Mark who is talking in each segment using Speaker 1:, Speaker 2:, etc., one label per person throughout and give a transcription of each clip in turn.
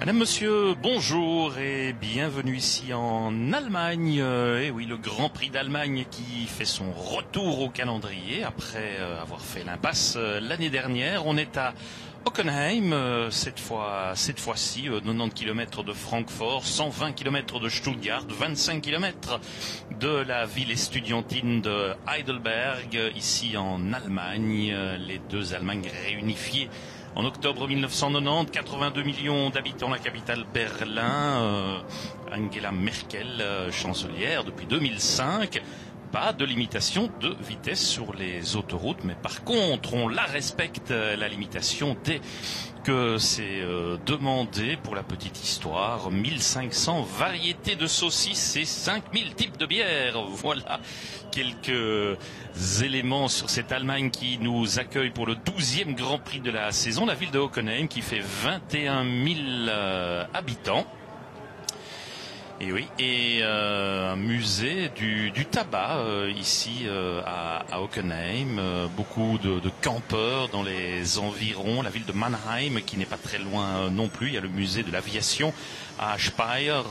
Speaker 1: Madame, Monsieur, bonjour et bienvenue ici en Allemagne. Et oui, le Grand Prix d'Allemagne qui fait son retour au calendrier après avoir fait l'impasse l'année dernière. On est à Hockenheim, cette fois-ci, 90 km de Francfort, 120 km de Stuttgart, 25 km de la ville estudiantine de Heidelberg, ici en Allemagne. Les deux Allemagnes réunifiées en octobre 1990, 82 millions d'habitants, la capitale Berlin, Angela Merkel, chancelière depuis 2005. Pas de limitation de vitesse sur les autoroutes, mais par contre, on la respecte, la limitation, dès que c'est demandé. Pour la petite histoire, 1500 variétés de saucisses et 5000 types de bières. Voilà quelques éléments sur cette Allemagne qui nous accueille pour le 12e Grand Prix de la saison. La ville de Hockenheim qui fait 21 000 habitants. Et oui, et un musée du tabac ici à Hockenheim. Beaucoup de campeurs dans les environs. La ville de Mannheim qui n'est pas très loin non plus. Il y a le musée de l'aviation à Speyer,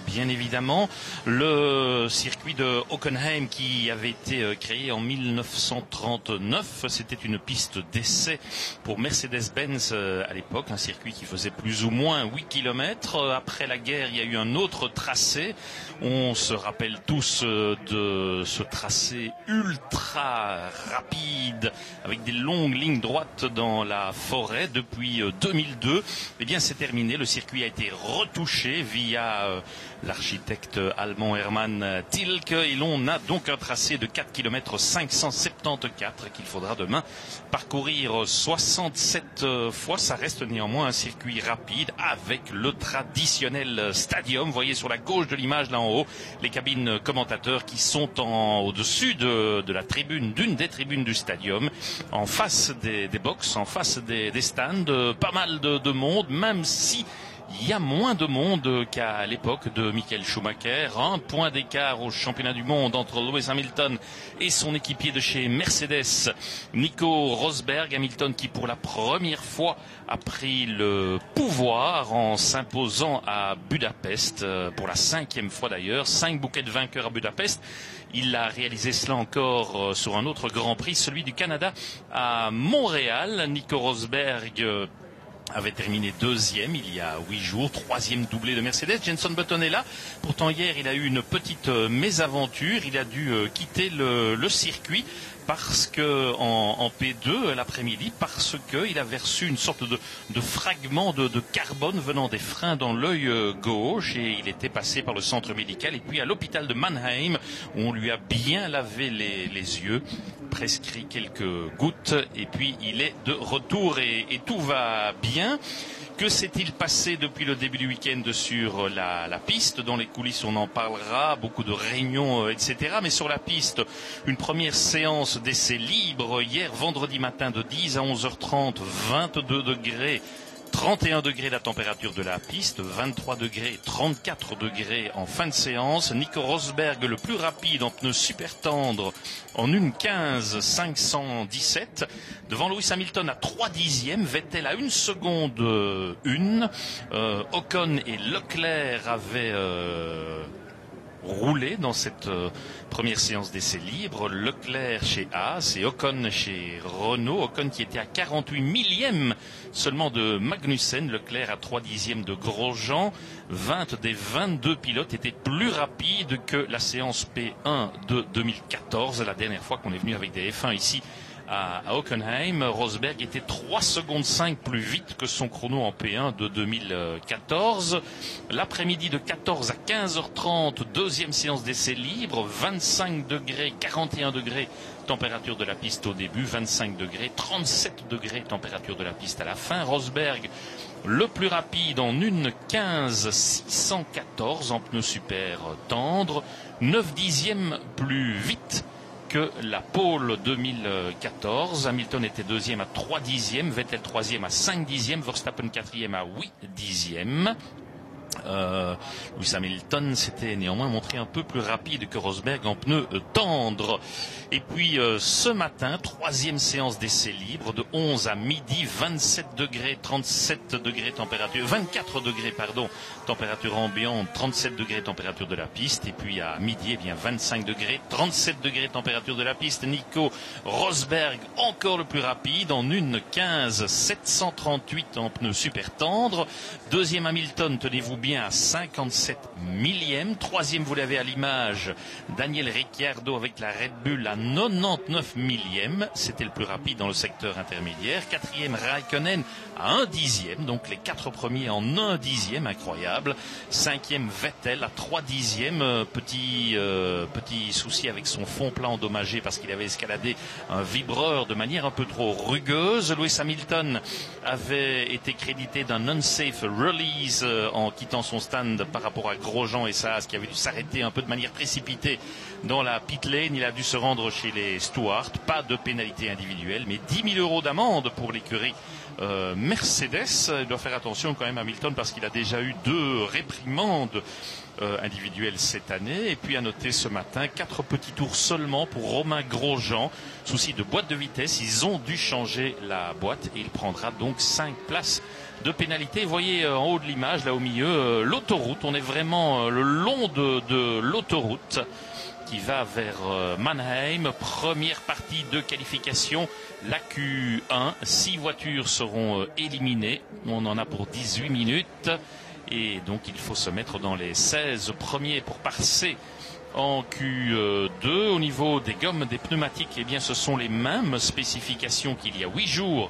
Speaker 1: bien évidemment. Le circuit de Hockenheim qui avait été créé en 1939. C'était une piste d'essai pour Mercedes-Benz à l'époque. Un circuit qui faisait plus ou moins 8 km. Après la guerre, il y a eu un autre tracé. On se rappelle tous de ce tracé ultra rapide avec des longues lignes droites dans la forêt depuis 2002. Eh bien, c'est terminé. Le circuit a été retouché via l'architecte allemand Hermann Tilke et l'on a donc un tracé de 4 km 574 qu'il faudra demain parcourir 67 fois. Ça reste néanmoins un circuit rapide avec le traditionnel stadium. Vous voyez sur la gauche de l'image là en haut les cabines commentateurs qui sont au-dessus de la tribune, d'une des tribunes du stadium, en face des box, en face des stands. Pas mal de monde, même si il y a moins de monde qu'à l'époque de Michael Schumacher. Un point d'écart au championnat du monde entre Lewis Hamilton et son équipier de chez Mercedes, Nico Rosberg. Hamilton qui pour la première fois a pris le pouvoir en s'imposant à Budapest, pour la 5e fois d'ailleurs. 5 bouquets de vainqueurs à Budapest. Il a réalisé cela encore sur un autre Grand Prix, celui du Canada à Montréal. Nico Rosberg avait terminé 2e il y a 8 jours, 3e doublé de Mercedes. Jenson Button est là. Pourtant hier il a eu une petite mésaventure. Il a dû quitter le circuit parce que en P2 l'après-midi, parce qu'il avait reçu une sorte de fragment de carbone venant des freins dans l'œil gauche, et il était passé par le centre médical et puis à l'hôpital de Mannheim où on lui a bien lavé les yeux, prescrit quelques gouttes et puis il est de retour et tout va bien. Que s'est-il passé depuis le début du week-end sur la piste? Dans les coulisses, on en parlera, beaucoup de réunions, etc. Mais sur la piste, une première séance d'essai libre hier, vendredi matin, de 10 à 11h30, 22 degrés. 31 degrés la température de la piste, 23 degrés, 34 degrés en fin de séance. Nico Rosberg le plus rapide en pneus super tendres en 1:15 517. Devant Lewis Hamilton à 3 dixièmes, Vettel à 1 seconde 1. Ocon et Leclerc avaient roulé dans cette première séance d'essai libre. Leclerc chez Haas et Ocon chez Renault. Ocon qui était à 48 millièmes seulement de Magnussen. Leclerc à 3 dixièmes de Grosjean. 20 des 22 pilotes étaient plus rapides que la séance P1 de 2014, la dernière fois qu'on est venu avec des F1 ici à Hockenheim. Rosberg était 3 secondes 5 plus vite que son chrono en P1 de 2014. L'après-midi de 14 à 15h30, deuxième séance d'essai libre, 25 degrés, 41 degrés température de la piste au début, 25 degrés, 37 degrés température de la piste à la fin. Rosberg le plus rapide en 1:15 614 en pneus super tendre, 9 dixièmes plus vite que la pole 2014. Hamilton était deuxième à 3 dixièmes, Vettel troisième à 5 dixièmes, Verstappen quatrième à 8 dixièmes. Lewis Hamilton s'était néanmoins montré un peu plus rapide que Rosberg en pneus tendres. Et puis ce matin, troisième séance d'essai libre de 11 à midi, 27 degrés, 37 degrés température, 24 degrés pardon, température ambiante, 37 degrés température de la piste. Et puis à midi, eh bien 25 degrés, 37 degrés température de la piste. Nico Rosberg encore le plus rapide en 1:15 738 en pneus super tendres. Deuxième Hamilton, tenez-vous bien, à 57 millièmes. Troisième, vous l'avez à l'image, Daniel Ricciardo avec la Red Bull à 99 millièmes. C'était le plus rapide dans le secteur intermédiaire. Quatrième, Raikkonen à 1 dixième. Donc les 4 premiers en 1 dixième, incroyable. Cinquième, Vettel à 3 dixièmes. Petit souci avec son fond plat endommagé parce qu'il avait escaladé un vibreur de manière un peu trop rugueuse. Lewis Hamilton avait été crédité d'un unsafe release en quittant son stand par rapport à Grosjean et Saaz qui avait dû s'arrêter un peu de manière précipitée dans la pit lane. Il a dû se rendre chez les Stewart. Pas de pénalité individuelle, mais 10 000 € d'amende pour l'écurie Mercedes. Il doit faire attention quand même Hamilton parce qu'il a déjà eu 2 réprimandes individuelles cette année. Et puis à noter ce matin, 4 petits tours seulement pour Romain Grosjean. Souci de boîte de vitesse, ils ont dû changer la boîte et il prendra donc 5 places de pénalité. Vous voyez en haut de l'image, là au milieu, l'autoroute. On est vraiment le long de l'autoroute qui va vers Mannheim. Première partie de qualification, la Q1. 6 voitures seront éliminées. On en a pour 18 minutes. Et donc il faut se mettre dans les 16 premiers pour passer en Q2. Au niveau des gommes, des pneumatiques, eh bien, ce sont les mêmes spécifications qu'il y a 8 jours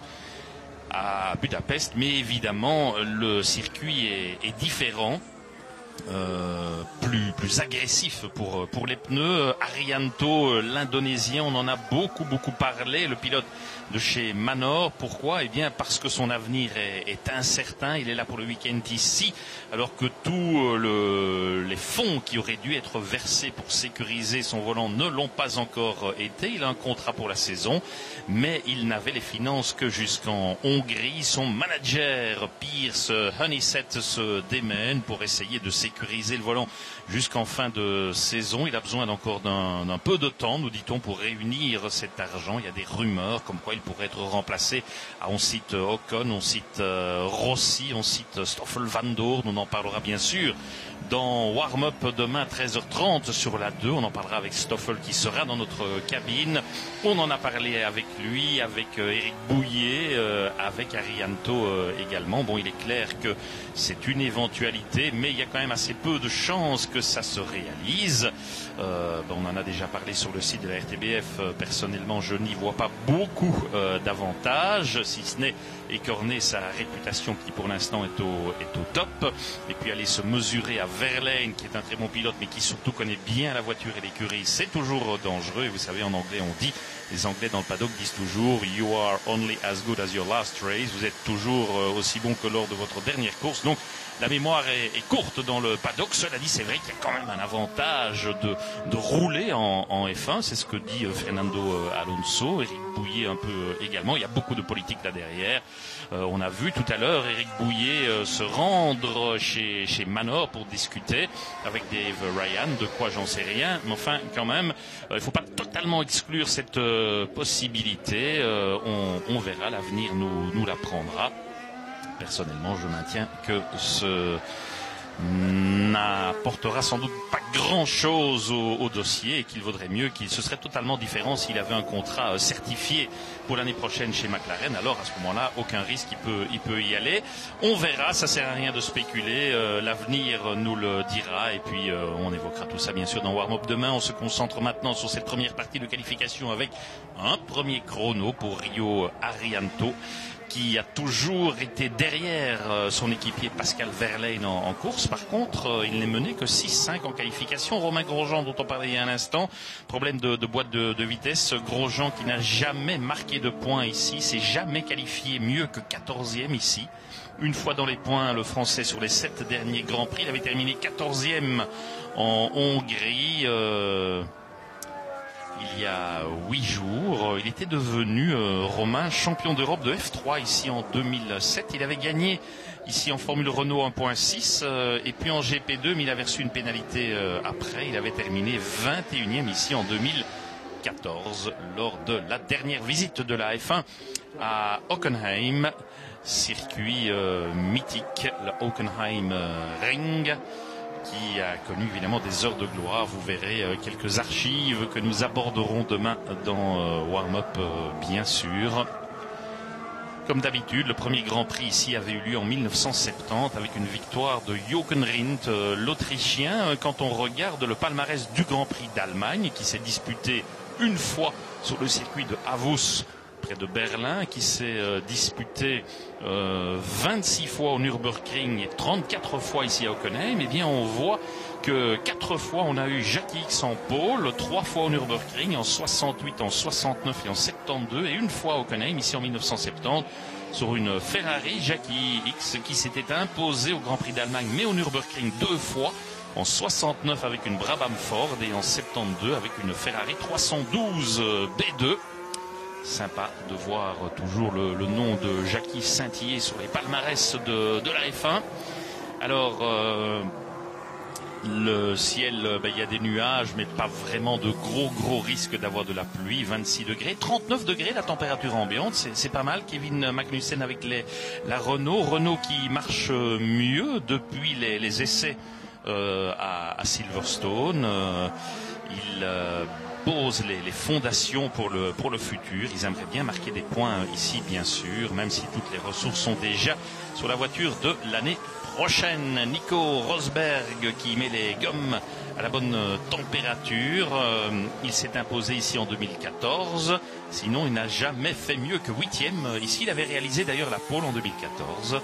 Speaker 1: à Budapest. Mais évidemment, le circuit est différent. Plus agressif pour les pneus. Arianto, l'Indonésien, on en a beaucoup parlé, le pilote de chez Manor. Pourquoi? Eh bien parce que son avenir est incertain. Il est là pour le week-end ici, alors que tous les fonds qui auraient dû être versés pour sécuriser son volant ne l'ont pas encore été. Il a un contrat pour la saison, mais il n'avait les finances que jusqu'en Hongrie. Son manager Pierce Honeysett se démène pour essayer de sécuriser le volant jusqu'en fin de saison. Il a besoin encore d'un peu de temps, nous dit-on, pour réunir cet argent. Il y a des rumeurs comme quoi il pourrait être remplacé. On cite Ocon, on cite Rossi, on cite Stoffel Van Doorn. On en parlera bien sûr dans Warm-up demain 13h30 sur la 2. On en parlera avec Stoffel qui sera dans notre cabine. On en a parlé avec lui, avec Eric Bouillet, avec Arianto également. Bon, il est clair que c'est une éventualité, mais il y a quand même assez peu de chances que ça se réalise. On en a déjà parlé sur le site de la RTBF. Personnellement, je n'y vois pas beaucoup d'avantages, si ce n'est écorner sa réputation qui pour l'instant est au top. Et puis aller se mesurer à Verlaine, qui est un très bon pilote, mais qui surtout connaît bien la voiture et l'écurie, c'est toujours dangereux. Et vous savez, en anglais, on dit, les Anglais dans le paddock disent toujours « You are only as good as your last race ». Vous êtes toujours aussi bon que lors de votre dernière course. Donc, la mémoire est courte dans le paddock. Cela dit, c'est vrai qu'il y a quand même un avantage de rouler en F1. C'est ce que dit Fernando Alonso, Eric Bouillet un peu également. Il y a beaucoup de politique là derrière. On a vu tout à l'heure Eric Bouillet se rendre chez Manor pour discuter avec Dave Ryan. De quoi, j'en sais rien. Mais enfin, quand même, il ne faut pas totalement exclure cette possibilité. On verra, l'avenir nous l'apprendra. Personnellement, je maintiens que ce n'apportera sans doute pas grand-chose au dossier et qu'il vaudrait mieux, qu'il se serait totalement différent s'il avait un contrat certifié pour l'année prochaine chez McLaren. Alors à ce moment-là, aucun risque, il peut y aller. On verra, ça sert à rien de spéculer. L'avenir nous le dira et puis on évoquera tout ça bien sûr dans Warm-up demain. On se concentre maintenant sur cette première partie de qualification avec un premier chrono pour Rio Arianto, qui a toujours été derrière son équipier Pascal Verlaine en course. Par contre, il n'est mené que 6-5 en qualification. Romain Grosjean, dont on parlait il y a un instant, problème de boîte de vitesse. Grosjean qui n'a jamais marqué de points ici, s'est jamais qualifié mieux que 14e ici. Une fois dans les points, le Français sur les 7 derniers Grands Prix. Il avait terminé 14e en Hongrie. Il y a 8 jours, il était devenu Romain champion d'Europe de F3 ici en 2007. Il avait gagné ici en Formule Renault 1.6 et puis en GP2, mais il avait reçu une pénalité après. Il avait terminé 21e ici en 2014 lors de la dernière visite de la F1 à Hockenheim, circuit mythique, le Hockenheim Ring, qui a connu évidemment des heures de gloire. Vous verrez quelques archives que nous aborderons demain dans Warm-Up, bien sûr. Comme d'habitude, le premier Grand Prix ici avait eu lieu en 1970 avec une victoire de Jochen Rindt, l'Autrichien. Quand on regarde le palmarès du Grand Prix d'Allemagne, qui s'est disputé une fois sur le circuit de Havus, près de Berlin, qui s'est disputé 26 fois au Nürburgring et 34 fois ici à Hockenheim, eh bien on voit que 4 fois on a eu Jackie X en pôle, 3 fois au Nürburgring, en 68, en 69 et en 72, et une fois à Hockenheim, ici en 1970, sur une Ferrari Jackie X qui s'était imposée au Grand Prix d'Allemagne, mais au Nürburgring 2 fois, en 69 avec une Brabham Ford et en 72 avec une Ferrari 312 B2. Sympa de voir toujours le nom de Jackie scintiller sur les palmarès de la F1. Alors, le ciel, il y a des nuages, mais pas vraiment de gros risques d'avoir de la pluie. 26 degrés, 39 degrés la température ambiante, c'est pas mal. Kevin Magnussen avec la Renault qui marche mieux depuis les essais à Silverstone. Il pose les fondations pour le futur. Ils aimeraient bien marquer des points ici, bien sûr, même si toutes les ressources sont déjà sur la voiture de l'année prochaine. Nico Rosberg qui met les gommes à la bonne température. Il s'est imposé ici en 2014. Sinon, il n'a jamais fait mieux que 8e. Ici, il avait réalisé d'ailleurs la pole en 2014.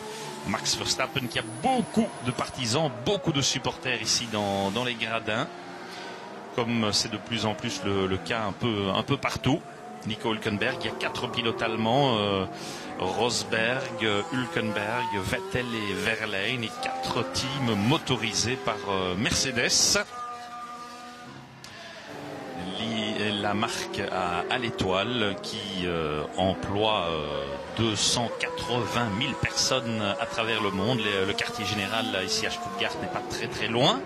Speaker 1: Max Verstappen qui a beaucoup de partisans, beaucoup de supporters ici dans les gradins, comme c'est de plus en plus le cas un peu partout. Nico Hülkenberg, il y a 4 pilotes allemands, Rosberg, Hülkenberg, Vettel et Verlaine, et 4 teams motorisés par Mercedes. La marque à l'étoile qui emploie 280 000 personnes à travers le monde. Le quartier général ici à Stuttgart n'est pas très loin.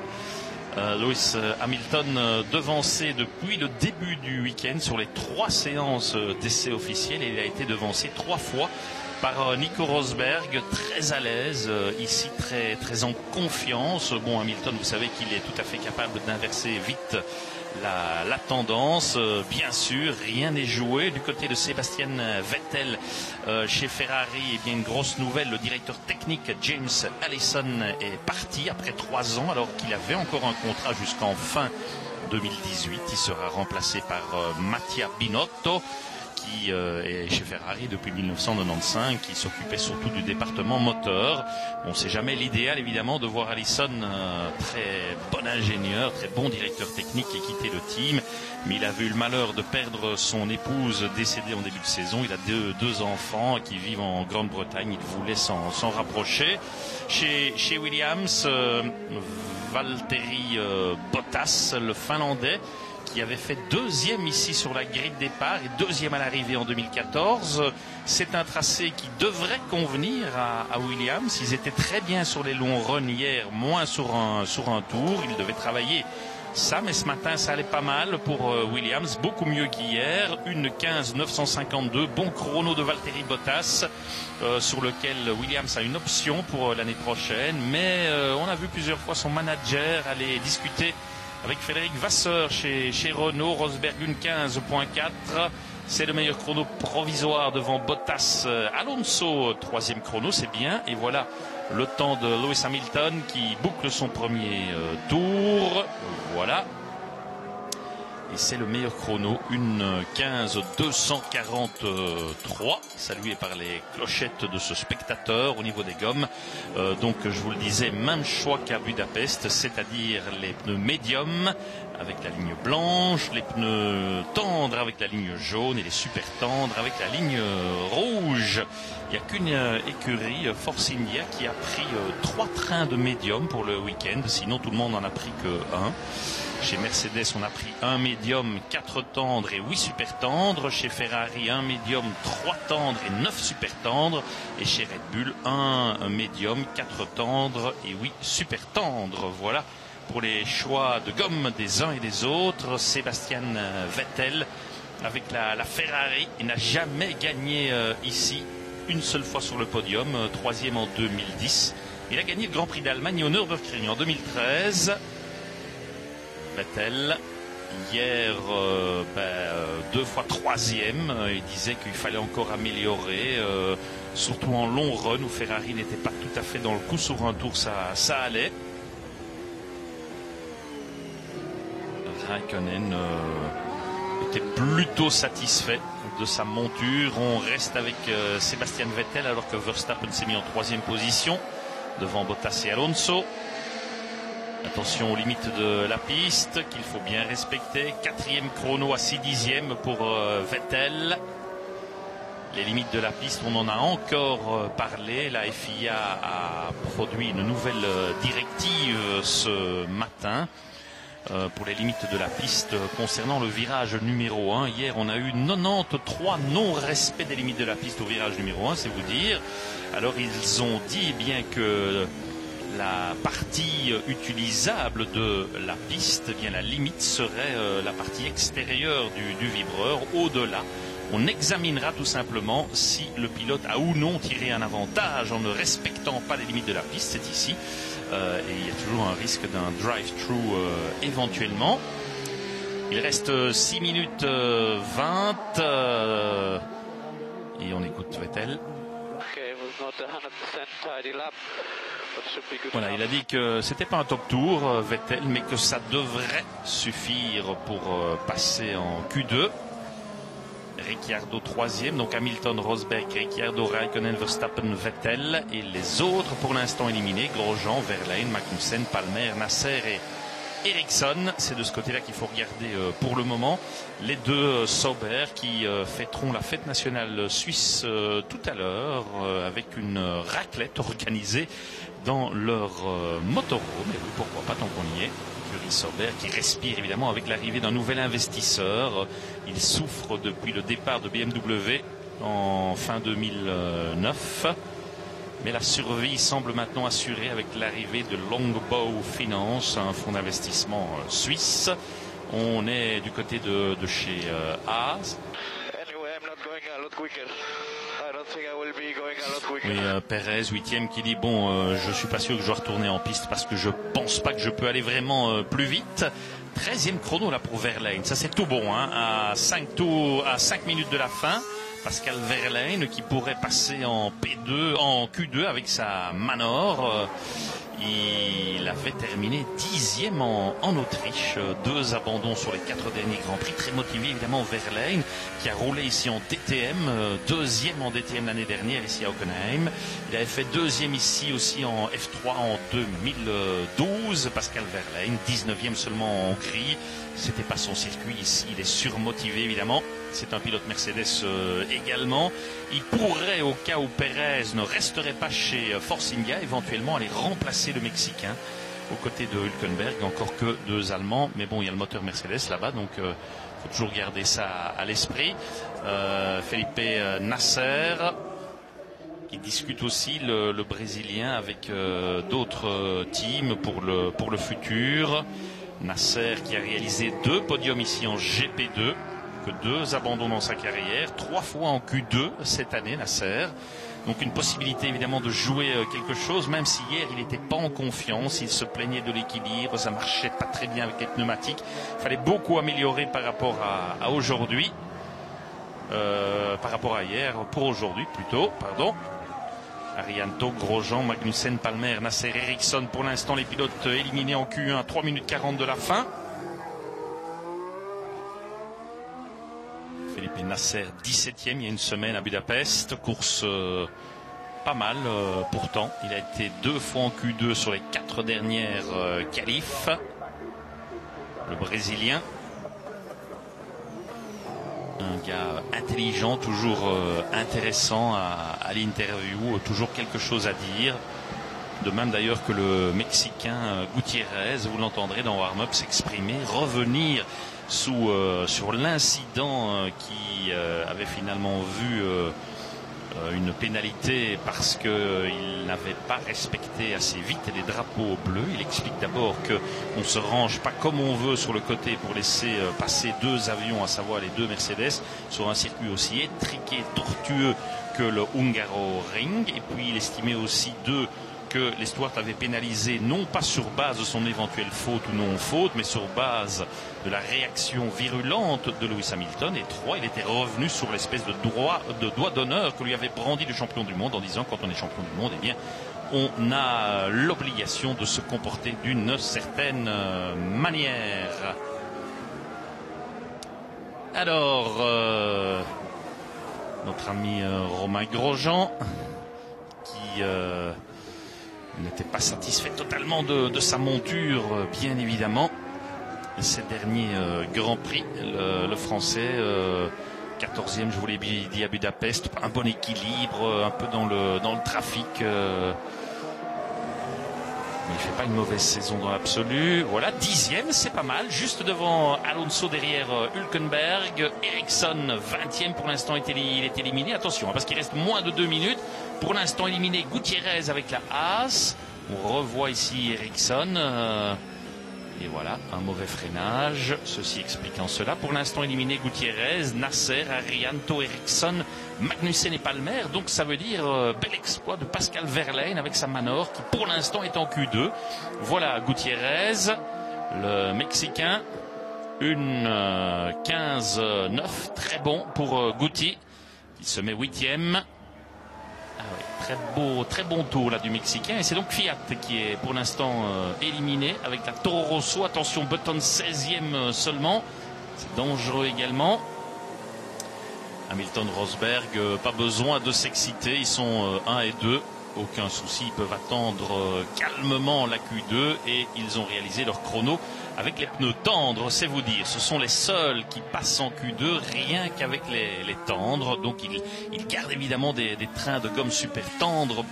Speaker 1: Lewis Hamilton devancé depuis le début du week-end sur les 3 séances d'essais officiels, et il a été devancé 3 fois par Nico Rosberg, très à l'aise, ici très en confiance. Bon, Hamilton, vous savez qu'il est tout à fait capable d'inverser vite la tendance. Bien sûr, rien n'est joué du côté de Sébastien Vettel chez Ferrari. Eh bien, une grosse nouvelle, le directeur technique James Allison est parti après 3 ans, alors qu'il avait encore un contrat jusqu'en fin 2018. Il sera remplacé par Mattia Binotto, qui est chez Ferrari depuis 1995, qui s'occupait surtout du département moteur. Bon, c'est jamais l'idéal évidemment de voir Allison, très bon ingénieur, très bon directeur technique, et quitter le team, mais il avait eu le malheur de perdre son épouse décédée en début de saison. Il a deux enfants qui vivent en Grande-Bretagne, il voulait s'en rapprocher. Chez Williams, Valtteri Bottas, le Finlandais, qui avait fait 2e ici sur la grille de départ et 2e à l'arrivée en 2014. C'est un tracé qui devrait convenir à Williams. Ils étaient très bien sur les longs runs hier, moins sur un tour. Ils devaient travailler ça, mais ce matin ça allait pas mal pour Williams, beaucoup mieux qu'hier. 1:15.952, bon chrono de Valtteri Bottas, sur lequel Williams a une option pour l'année prochaine. Mais on a vu plusieurs fois son manager aller discuter avec Frédéric Vasseur chez Renault. Rosberg 1:15.4, c'est le meilleur chrono provisoire devant Bottas. Alonso 3e chrono, c'est bien. Et voilà le temps de Lewis Hamilton qui boucle son premier tour. Voilà. Et c'est le meilleur chrono, 1:15.243, salué par les clochettes de ce spectateur au niveau des gommes. Donc je vous le disais, même choix qu'à Budapest, c'est-à-dire les pneus médiums avec la ligne blanche, les pneus tendres avec la ligne jaune et les super tendres avec la ligne rouge. Il n'y a qu'une écurie, Force India, qui a pris 3 trains de médium pour le week-end, sinon tout le monde n'en a pris que 1. Chez Mercedes, on a pris un médium, 4 tendres et 8 super tendres. Chez Ferrari, un médium, 3 tendres et 9 super tendres. Et chez Red Bull, un médium, 4 tendres et 8 super tendres. Voilà pour les choix de gomme des uns et des autres. Sébastien Vettel avec la Ferrari, il n'a jamais gagné ici, une seule fois sur le podium, troisième en 2010. Il a gagné le Grand Prix d'Allemagne au Nürburgring en 2013. Vettel, hier, 2 fois troisième. Il disait qu'il fallait encore améliorer, surtout en long run où Ferrari n'était pas tout à fait dans le coup. Sur un tour, ça allait. Raikkonen était plutôt satisfait de sa monture. On reste avec Sébastien Vettel alors que Verstappen s'est mis en troisième position devant Bottas et Alonso. Attention aux limites de la piste qu'il faut bien respecter. 4e chrono à 6 dixièmes pour Vettel. Les limites de la piste, on en a encore parlé. La FIA a produit une nouvelle directive ce matin pour les limites de la piste concernant le virage numéro 1. Hier, on a eu 93 non-respect des limites de la piste au virage numéro 1, c'est vous dire. Alors, ils ont dit bien que la partie utilisable de la piste, bien la limite serait la partie extérieure du vibreur. Au-delà, on examinera tout simplement si le pilote a ou non tiré un avantage en ne respectant pas les limites de la piste. C'est ici. Et il y a toujours un risque d'un drive-through éventuellement. Il reste 6 minutes 20 et on écoute Vettel. Voilà, il a dit que c'était pas un top tour Vettel, mais que ça devrait suffire pour passer en Q2. Ricciardo 3e, donc Hamilton, Rosberg, Ricciardo, Raikkonen, Verstappen, Vettel et les autres pour l'instant éliminés, Grosjean, Verlaine, Magnussen, Palmer, Nasser et Ericsson. C'est de ce côté-là qu'il faut regarder pour le moment. Les deux Sauber qui fêteront la fête nationale suisse tout à l'heure avec une raclette organisée dans leur motorhome. Et oui, pourquoi pas tant qu'on y est. Sauber qui respire évidemment avec l'arrivée d'un nouvel investisseur. Il souffre depuis le départ de BMW en fin 2009. Mais la survie semble maintenant assurée avec l'arrivée de Longbow Finance, un fonds d'investissement suisse. On est du côté de chez Haas. Oui, Perez 8e qui dit bon, je suis pas sûr que je dois retourner en piste parce que je pense pas que je peux aller vraiment plus vite. 13e chrono là pour Verlaine, ça c'est tout bon hein, à 5 minutes de la fin. Pascal Verlaine qui pourrait passer en Q2 avec sa Manor. Il avait terminé 10e en Autriche, 2 abandons sur les 4 derniers Grands Prix, très motivé évidemment Verlaine qui a roulé ici en DTM, 2e en DTM l'année dernière ici à Hockenheim. Il avait fait 2e ici aussi en F3 en 2012, Pascal Verlaine, 19e seulement en Hongrie, c'était pas son circuit ici, il est surmotivé évidemment. C'est un pilote Mercedes également. Il pourrait, au cas où Perez ne resterait pas chez Force India, éventuellement aller remplacer le Mexicain aux côtés de Hülkenberg. Encore que 2 Allemands, mais bon, il y a le moteur Mercedes là-bas, donc il faut toujours garder ça à l'esprit. Felipe Nasser, qui discute aussi le Brésilien avec d'autres teams pour le futur. Nasser qui a réalisé 2 podiums ici en GP2. 2 abandons dans sa carrière, 3 fois en Q2 cette année, Nasser. Donc une possibilité évidemment de jouer quelque chose, même si hier il n'était pas en confiance, il se plaignait de l'équilibre, ça marchait pas très bien avec les pneumatiques. Il fallait beaucoup améliorer par rapport à aujourd'hui, par rapport à hier, pour aujourd'hui plutôt, pardon. Arianto, Grosjean, Magnussen, Palmer, Nasser, Ericsson, pour l'instant les pilotes éliminés en Q1 à 3 minutes 40 de la fin. Felipe Nasser 17e il y a une semaine à Budapest, course pas mal pourtant, il a été 2 fois en Q2 sur les 4 dernières qualifs, le Brésilien, un gars intelligent, toujours intéressant à l'interview, toujours quelque chose à dire, de même d'ailleurs que le Mexicain Gutiérrez, vous l'entendrez dans Warm-Up s'exprimer, revenir sur l'incident qui avait finalement vu une pénalité parce qu'il n'avait pas respecté assez vite les drapeaux bleus. Il explique d'abord qu'on ne se range pas comme on veut sur le côté pour laisser passer deux avions, à savoir les deux Mercedes, sur un circuit aussi étriqué, tortueux que le Hungaroring. Et puis il estimait aussi que les Stewart avaient pénalisé non pas sur base de son éventuelle faute ou non faute, mais sur base de la réaction virulente de Lewis Hamilton. Et 3, il était revenu sur l'espèce de doigt d'honneur que lui avait brandi le champion du monde en disant quand on est champion du monde, eh bien on a l'obligation de se comporter d'une certaine manière. Alors notre ami Romain Grosjean qui n'était pas satisfait totalement de sa monture, bien évidemment. Ces derniers Grand Prix, le Français, 14e, je vous l'ai dit, à Budapest, un bon équilibre, un peu dans le trafic. Mais il ne fait pas une mauvaise saison dans l'absolu. Voilà, 10e, c'est pas mal. Juste devant Alonso, derrière Hülkenberg. Ericsson, 20e pour l'instant, il est éliminé. Attention, parce qu'il reste moins de 2 minutes. Pour l'instant, éliminé Gutiérrez avec la Haas. On revoit ici Ericsson. Et voilà, un mauvais freinage. Ceci expliquant cela. Pour l'instant, éliminé Gutiérrez, Nasser, Arianto, Ericsson, Magnussen et Palmer. Donc ça veut dire bel exploit de Pascal Wehrlein avec sa Manor qui pour l'instant est en Q2. Voilà Gutiérrez, le Mexicain. Une 15-9, très bon pour Guti. Il se met 8e. Ah oui, très bon tour là du Mexicain. Et c'est donc Fiat qui est pour l'instant éliminé avec la Toro Rosso. Attention, Button 16e seulement. C'est dangereux également. Hamilton, Rosberg, pas besoin de s'exciter. Ils sont 1 et 2. Aucun souci, ils peuvent attendre calmement la Q2 et ils ont réalisé leur chrono avec les pneus tendres, c'est vous dire. Ce sont les seuls qui passent en Q2 rien qu'avec les tendres. Donc ils gardent évidemment des trains de gomme super tendres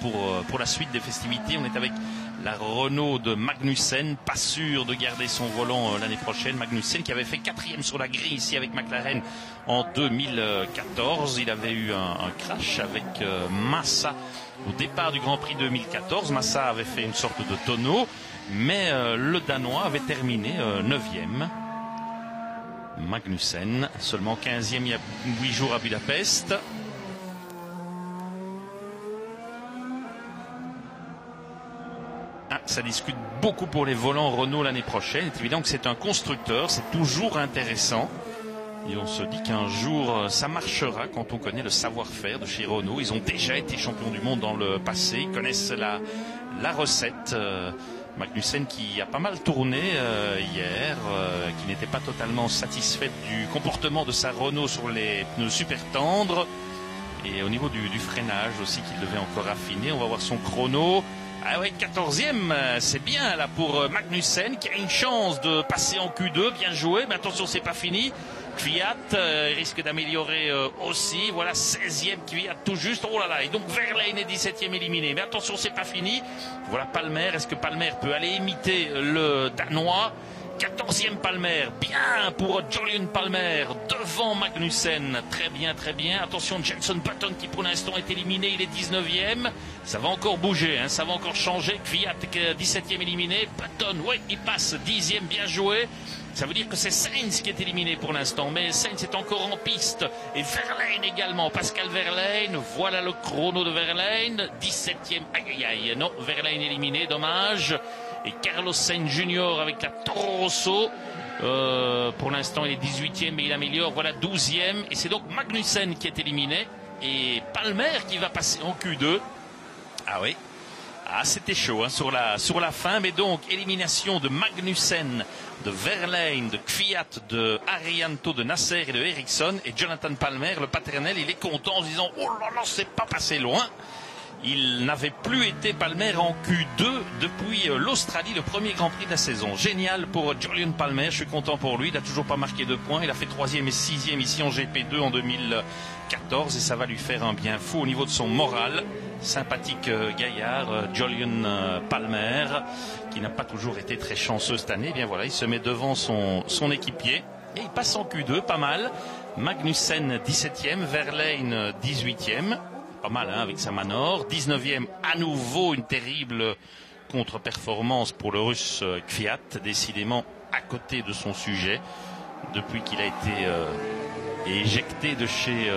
Speaker 1: pour la suite des festivités. On est avec la Renault de Magnussen, pas sûr de garder son volant l'année prochaine. Magnussen qui avait fait 4e sur la grille ici avec McLaren en 2014. Il avait eu un crash avec Massa au départ du Grand Prix 2014. Massa avait fait une sorte de tonneau, mais le Danois avait terminé 9e. Magnussen, seulement 15e il y a 8 jours à Budapest. Ça discute beaucoup pour les volants Renault l'année prochaine. C'est évident que c'est un constructeur, c'est toujours intéressant. Et on se dit qu'un jour, ça marchera quand on connaît le savoir-faire de chez Renault. Ils ont déjà été champions du monde dans le passé. Ils connaissent la recette. Magnussen qui a pas mal tourné hier, qui n'était pas totalement satisfait du comportement de sa Renault sur les pneus super tendres. Et au niveau du freinage aussi qu'il devait encore affiner. On va voir son chrono. Ah ouais, 14e, c'est bien là pour Magnussen qui a une chance de passer en Q2. Bien joué, mais attention, c'est pas fini. Kvyat risque d'améliorer aussi. Voilà, 16e Kvyat tout juste. Oh là là, et donc Wehrlein est 17e éliminé. Mais attention, c'est pas fini. Voilà Palmer. Est-ce que Palmer peut aller imiter le Danois? 14e Palmer, bien pour Jolyon Palmer devant Magnussen, très bien, très bien. Attention, Jenson Button qui pour l'instant est éliminé, il est 19e. Ça va encore bouger, hein, ça va encore changer. Kvyat 17e éliminé, Button, oui, il passe 10e, bien joué. Ça veut dire que c'est Sainz qui est éliminé pour l'instant, mais Sainz est encore en piste. Et Wehrlein également, Pascal Wehrlein, voilà le chrono de Wehrlein, 17e, aïe aïe aïe, non, Wehrlein éliminé, dommage. Et Carlos Sainz Junior avec la Toro Rosso. Pour l'instant, il est 18e, mais il améliore. Voilà, 12e. Et c'est donc Magnussen qui est éliminé. Et Palmer qui va passer en Q2. Ah oui. Ah, c'était chaud hein, sur la fin. Mais donc, élimination de Magnussen, de Wehrlein, de Kvyat, de Arianto, de Nasser et de Ericsson. Et Jonathan Palmer, le paternel, il est content en se disant « Oh là là, c'est pas passé loin ». Il n'avait plus été Palmer en Q2 depuis l'Australie, le premier Grand Prix de la saison. Génial pour Jolyon Palmer, je suis content pour lui. Il n'a toujours pas marqué de points. Il a fait 3e et 6e ici en GP2 en 2014 et ça va lui faire un bien fou au niveau de son moral. sympathique gaillard, Julian Palmer, qui n'a pas toujours été très chanceux cette année. Eh bien voilà, il se met devant son équipier et il passe en Q2, pas mal. Magnussen 17e, Verlaine 18e, pas mal hein, avec sa Manor. 19e, à nouveau une terrible contre-performance pour le Russe Kvyat, décidément à côté de son sujet depuis qu'il a été éjecté de chez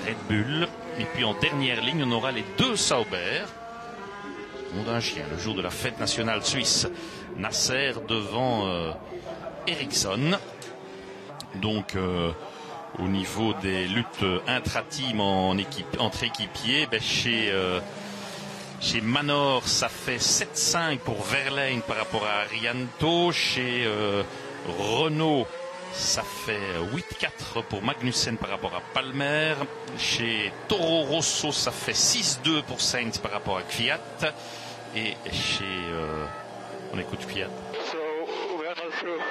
Speaker 1: Red Bull. Et puis en dernière ligne, on aura les deux Sauber. Nom d'un chien, le jour de la fête nationale suisse. Nasser devant Ericsson. Donc au niveau des luttes intra-team entre équipiers, chez Manor, ça fait 7-5 pour Verlaine par rapport à Arianto. Chez Renault, ça fait 8-4 pour Magnussen par rapport à Palmer. Chez Toro Rosso, ça fait 6-2 pour Sainz par rapport à Kvyat. Et chez... on écoute Kvyat.
Speaker 2: So, we are not through.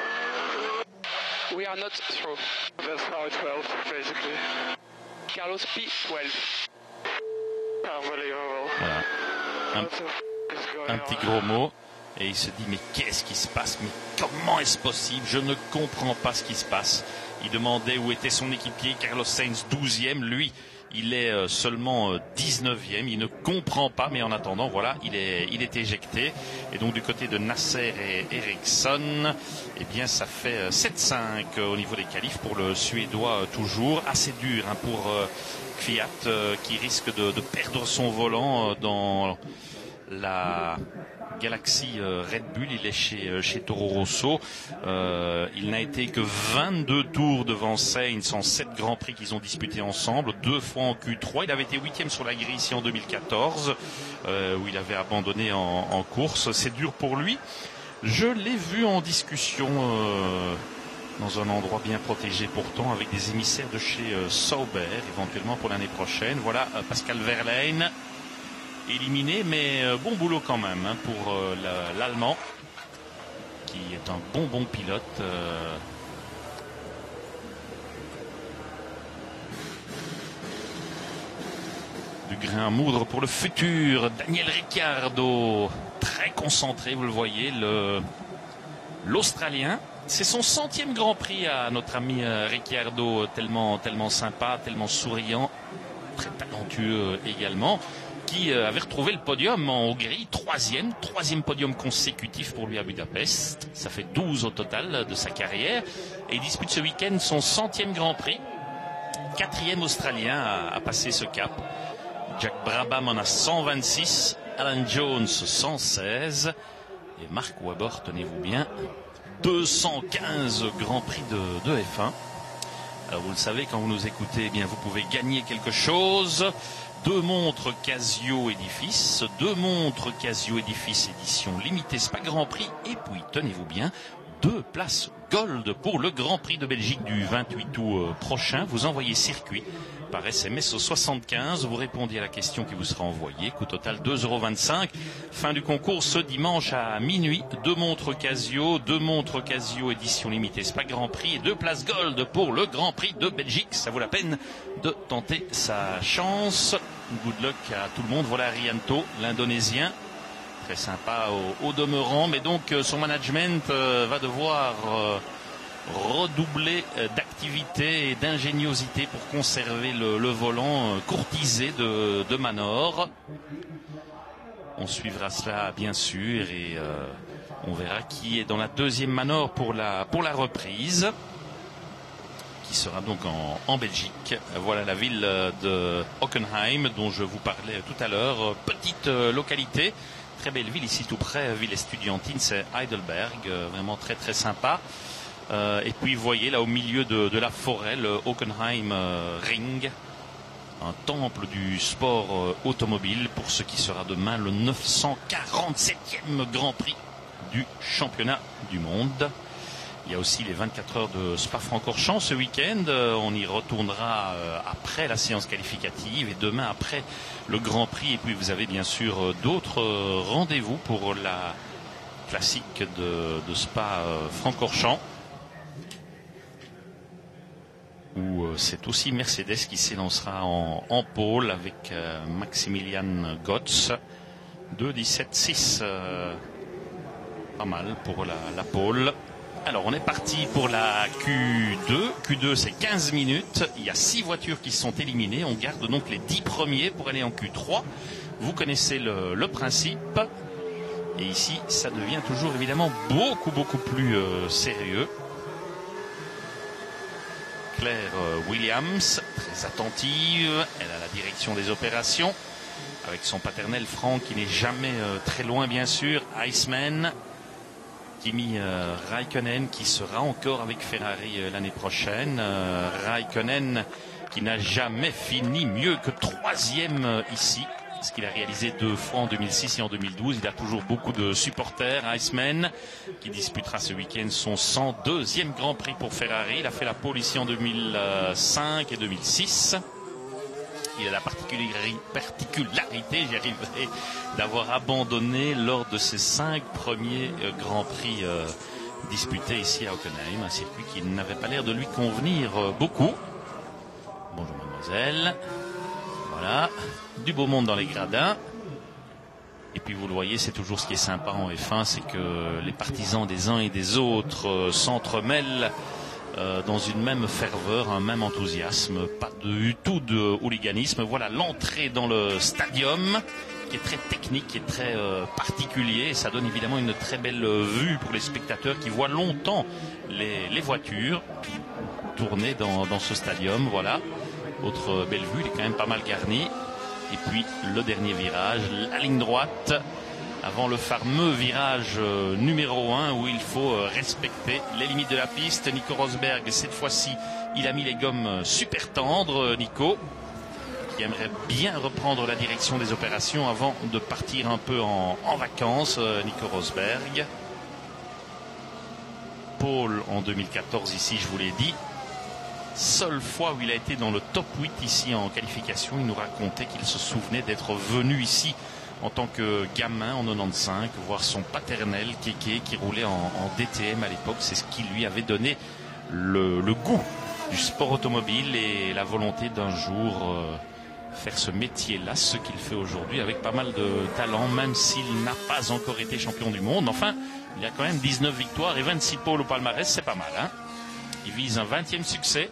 Speaker 2: We are not through. That's how it felt, basically. Carlos P12. Unbelievable.
Speaker 1: Voilà. Un petit gros mot. Et il se dit, mais qu'est-ce qui se passe? Mais comment est-ce possible? Je ne comprends pas ce qui se passe. Il demandait où était son équipier, Carlos Sainz 12e. Lui, il est seulement 19e. Il ne comprend pas, mais en attendant, voilà, il est éjecté. Et donc du côté de Nasser et Ericsson, eh bien ça fait 7-5 au niveau des qualifs pour le Suédois toujours. Assez dur hein, pour Kvyat qui risque de perdre son volant dans la Galaxy Red Bull. Il est chez Toro Rosso. Il n'a été que 22 tours devant Sainz en 7 grands prix qu'ils ont disputés ensemble, 2 fois en Q3. Il avait été 8e sur la grille ici en 2014 où il avait abandonné en course. C'est dur pour lui. Je l'ai vu en discussion dans un endroit bien protégé pourtant avec des émissaires de chez Sauber éventuellement pour l'année prochaine. Voilà Pascal Verlaine éliminé, mais bon boulot quand même hein, pour l'Allemand qui est un bon pilote. Du grain à moudre pour le futur. Daniel Ricciardo, très concentré, vous le voyez, l'Australien. C'est son 100e Grand Prix à notre ami Ricciardo, tellement sympa, tellement souriant, très talentueux également, qui avait retrouvé le podium en Hongrie, troisième podium consécutif pour lui à Budapest. Ça fait 12 au total de sa carrière. Et il dispute ce week-end son 100e Grand Prix. 4e Australien à passer ce cap. Jack Brabham en a 126, Alan Jones 116 et Mark Webber, tenez-vous bien, 215 Grands Prix de F1. Alors vous le savez, quand vous nous écoutez, eh bien vous pouvez gagner quelque chose. 2 montres Casio Edifice, 2 montres Casio Edifice édition limitée Spa Grand Prix, et puis tenez-vous bien, 2 places Gold pour le Grand Prix de Belgique du 28 août prochain. Vous envoyez circuit par SMS au 75, vous répondez à la question qui vous sera envoyée, coût total 2,25 €. Fin du concours ce dimanche à minuit, 2 montres Casio, 2 montres Casio édition limitée Spa Grand Prix et 2 places Gold pour le Grand Prix de Belgique. Ça vaut la peine de tenter sa chance. Good luck à tout le monde. Voilà Arianto, l'Indonésien. Très sympa au demeurant, mais donc son management va devoir redoubler d'activité et d'ingéniosité pour conserver le volant courtisé de Manor. On suivra cela bien sûr et on verra qui est dans la deuxième Manor pour la reprise, qui sera donc en Belgique. Voilà la ville de Hockenheim dont je vous parlais tout à l'heure. Petite localité, très belle ville ici tout près, ville estudiantine, c'est Heidelberg, vraiment très sympa. Et puis vous voyez là au milieu de la forêt le Hockenheim Ring, un temple du sport automobile pour ce qui sera demain le 947e Grand Prix du championnat du monde. Il y a aussi les 24 heures de Spa-Francorchamps ce week-end. On y retournera après la séance qualificative et demain après le Grand Prix. Et puis vous avez bien sûr d'autres rendez-vous pour la classique de Spa-Francorchamps, où c'est aussi Mercedes qui s'élancera en pôle avec Maximilian Götz. 2:17.6. Pas mal pour la pôle. Alors on est parti pour la Q2. Q2 c'est 15 minutes. Il y a 6 voitures qui sont éliminées. On garde donc les 10 premiers pour aller en Q3. Vous connaissez le principe. Et ici ça devient toujours évidemment beaucoup plus sérieux. Claire Williams, très attentive. Elle a la direction des opérations. Avec son paternel Franck qui n'est jamais très loin bien sûr. Iceman. Kimi Räikkönen qui sera encore avec Ferrari l'année prochaine. Räikkönen qui n'a jamais fini mieux que 3e ici. Ce qu'il a réalisé 2 fois en 2006 et en 2012. Il a toujours beaucoup de supporters. Iceman qui disputera ce week-end son 102e Grand Prix pour Ferrari. Il a fait la pole ici en 2005 et 2006. Il a la particularité, j'y arriverai, d'avoir abandonné lors de ses 5 premiers Grands Prix disputés ici à Hockenheim, un circuit qui n'avait pas l'air de lui convenir beaucoup. Bonjour mademoiselle. Voilà, du beau monde dans les gradins. Et puis vous le voyez, c'est toujours ce qui est sympa en F1, c'est que les partisans des uns et des autres s'entremêlent dans une même ferveur, un même enthousiasme, pas du tout de hooliganisme. Voilà l'entrée dans le stadium qui est très technique, qui est très particulier, et ça donne évidemment une très belle vue pour les spectateurs qui voient longtemps les voitures tourner dans ce stadium. Voilà, autre belle vue, il est quand même pas mal garni. Et puis le dernier virage, la ligne droite, avant le fameux virage numéro 1 où il faut respecter les limites de la piste. Nico Rosberg, cette fois-ci, il a mis les gommes super tendres. Nico, qui aimerait bien reprendre la direction des opérations avant de partir un peu en vacances. Nico Rosberg. Paul en 2014 ici, je vous l'ai dit. Seule fois où il a été dans le top 8 ici en qualification. Il nous racontait qu'il se souvenait d'être venu ici en tant que gamin en 95, voir son paternel Keke qui roulait en DTM à l'époque. C'est ce qui lui avait donné le goût du sport automobile et la volonté d'un jour faire ce métier-là, ce qu'il fait aujourd'hui avec pas mal de talent, même s'il n'a pas encore été champion du monde. Enfin, il y a quand même 19 victoires et 26 pôles au palmarès, c'est pas mal, hein. Il vise un 20e succès.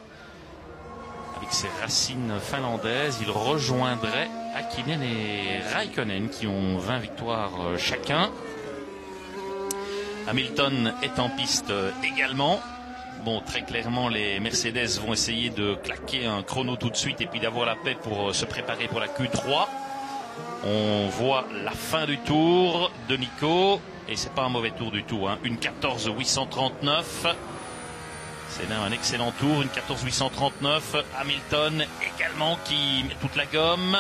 Speaker 1: Avec ses racines finlandaises, il rejoindrait Häkkinen et Räikkönen qui ont 20 victoires chacun. Hamilton est en piste également. Bon, très clairement, les Mercedes vont essayer de claquer un chrono tout de suite et puis d'avoir la paix pour se préparer pour la Q3. On voit la fin du tour de Nico et c'est pas un mauvais tour du tout, hein. Une 14.839. C'est même un excellent tour, une 14.839. Hamilton également qui met toute la gomme.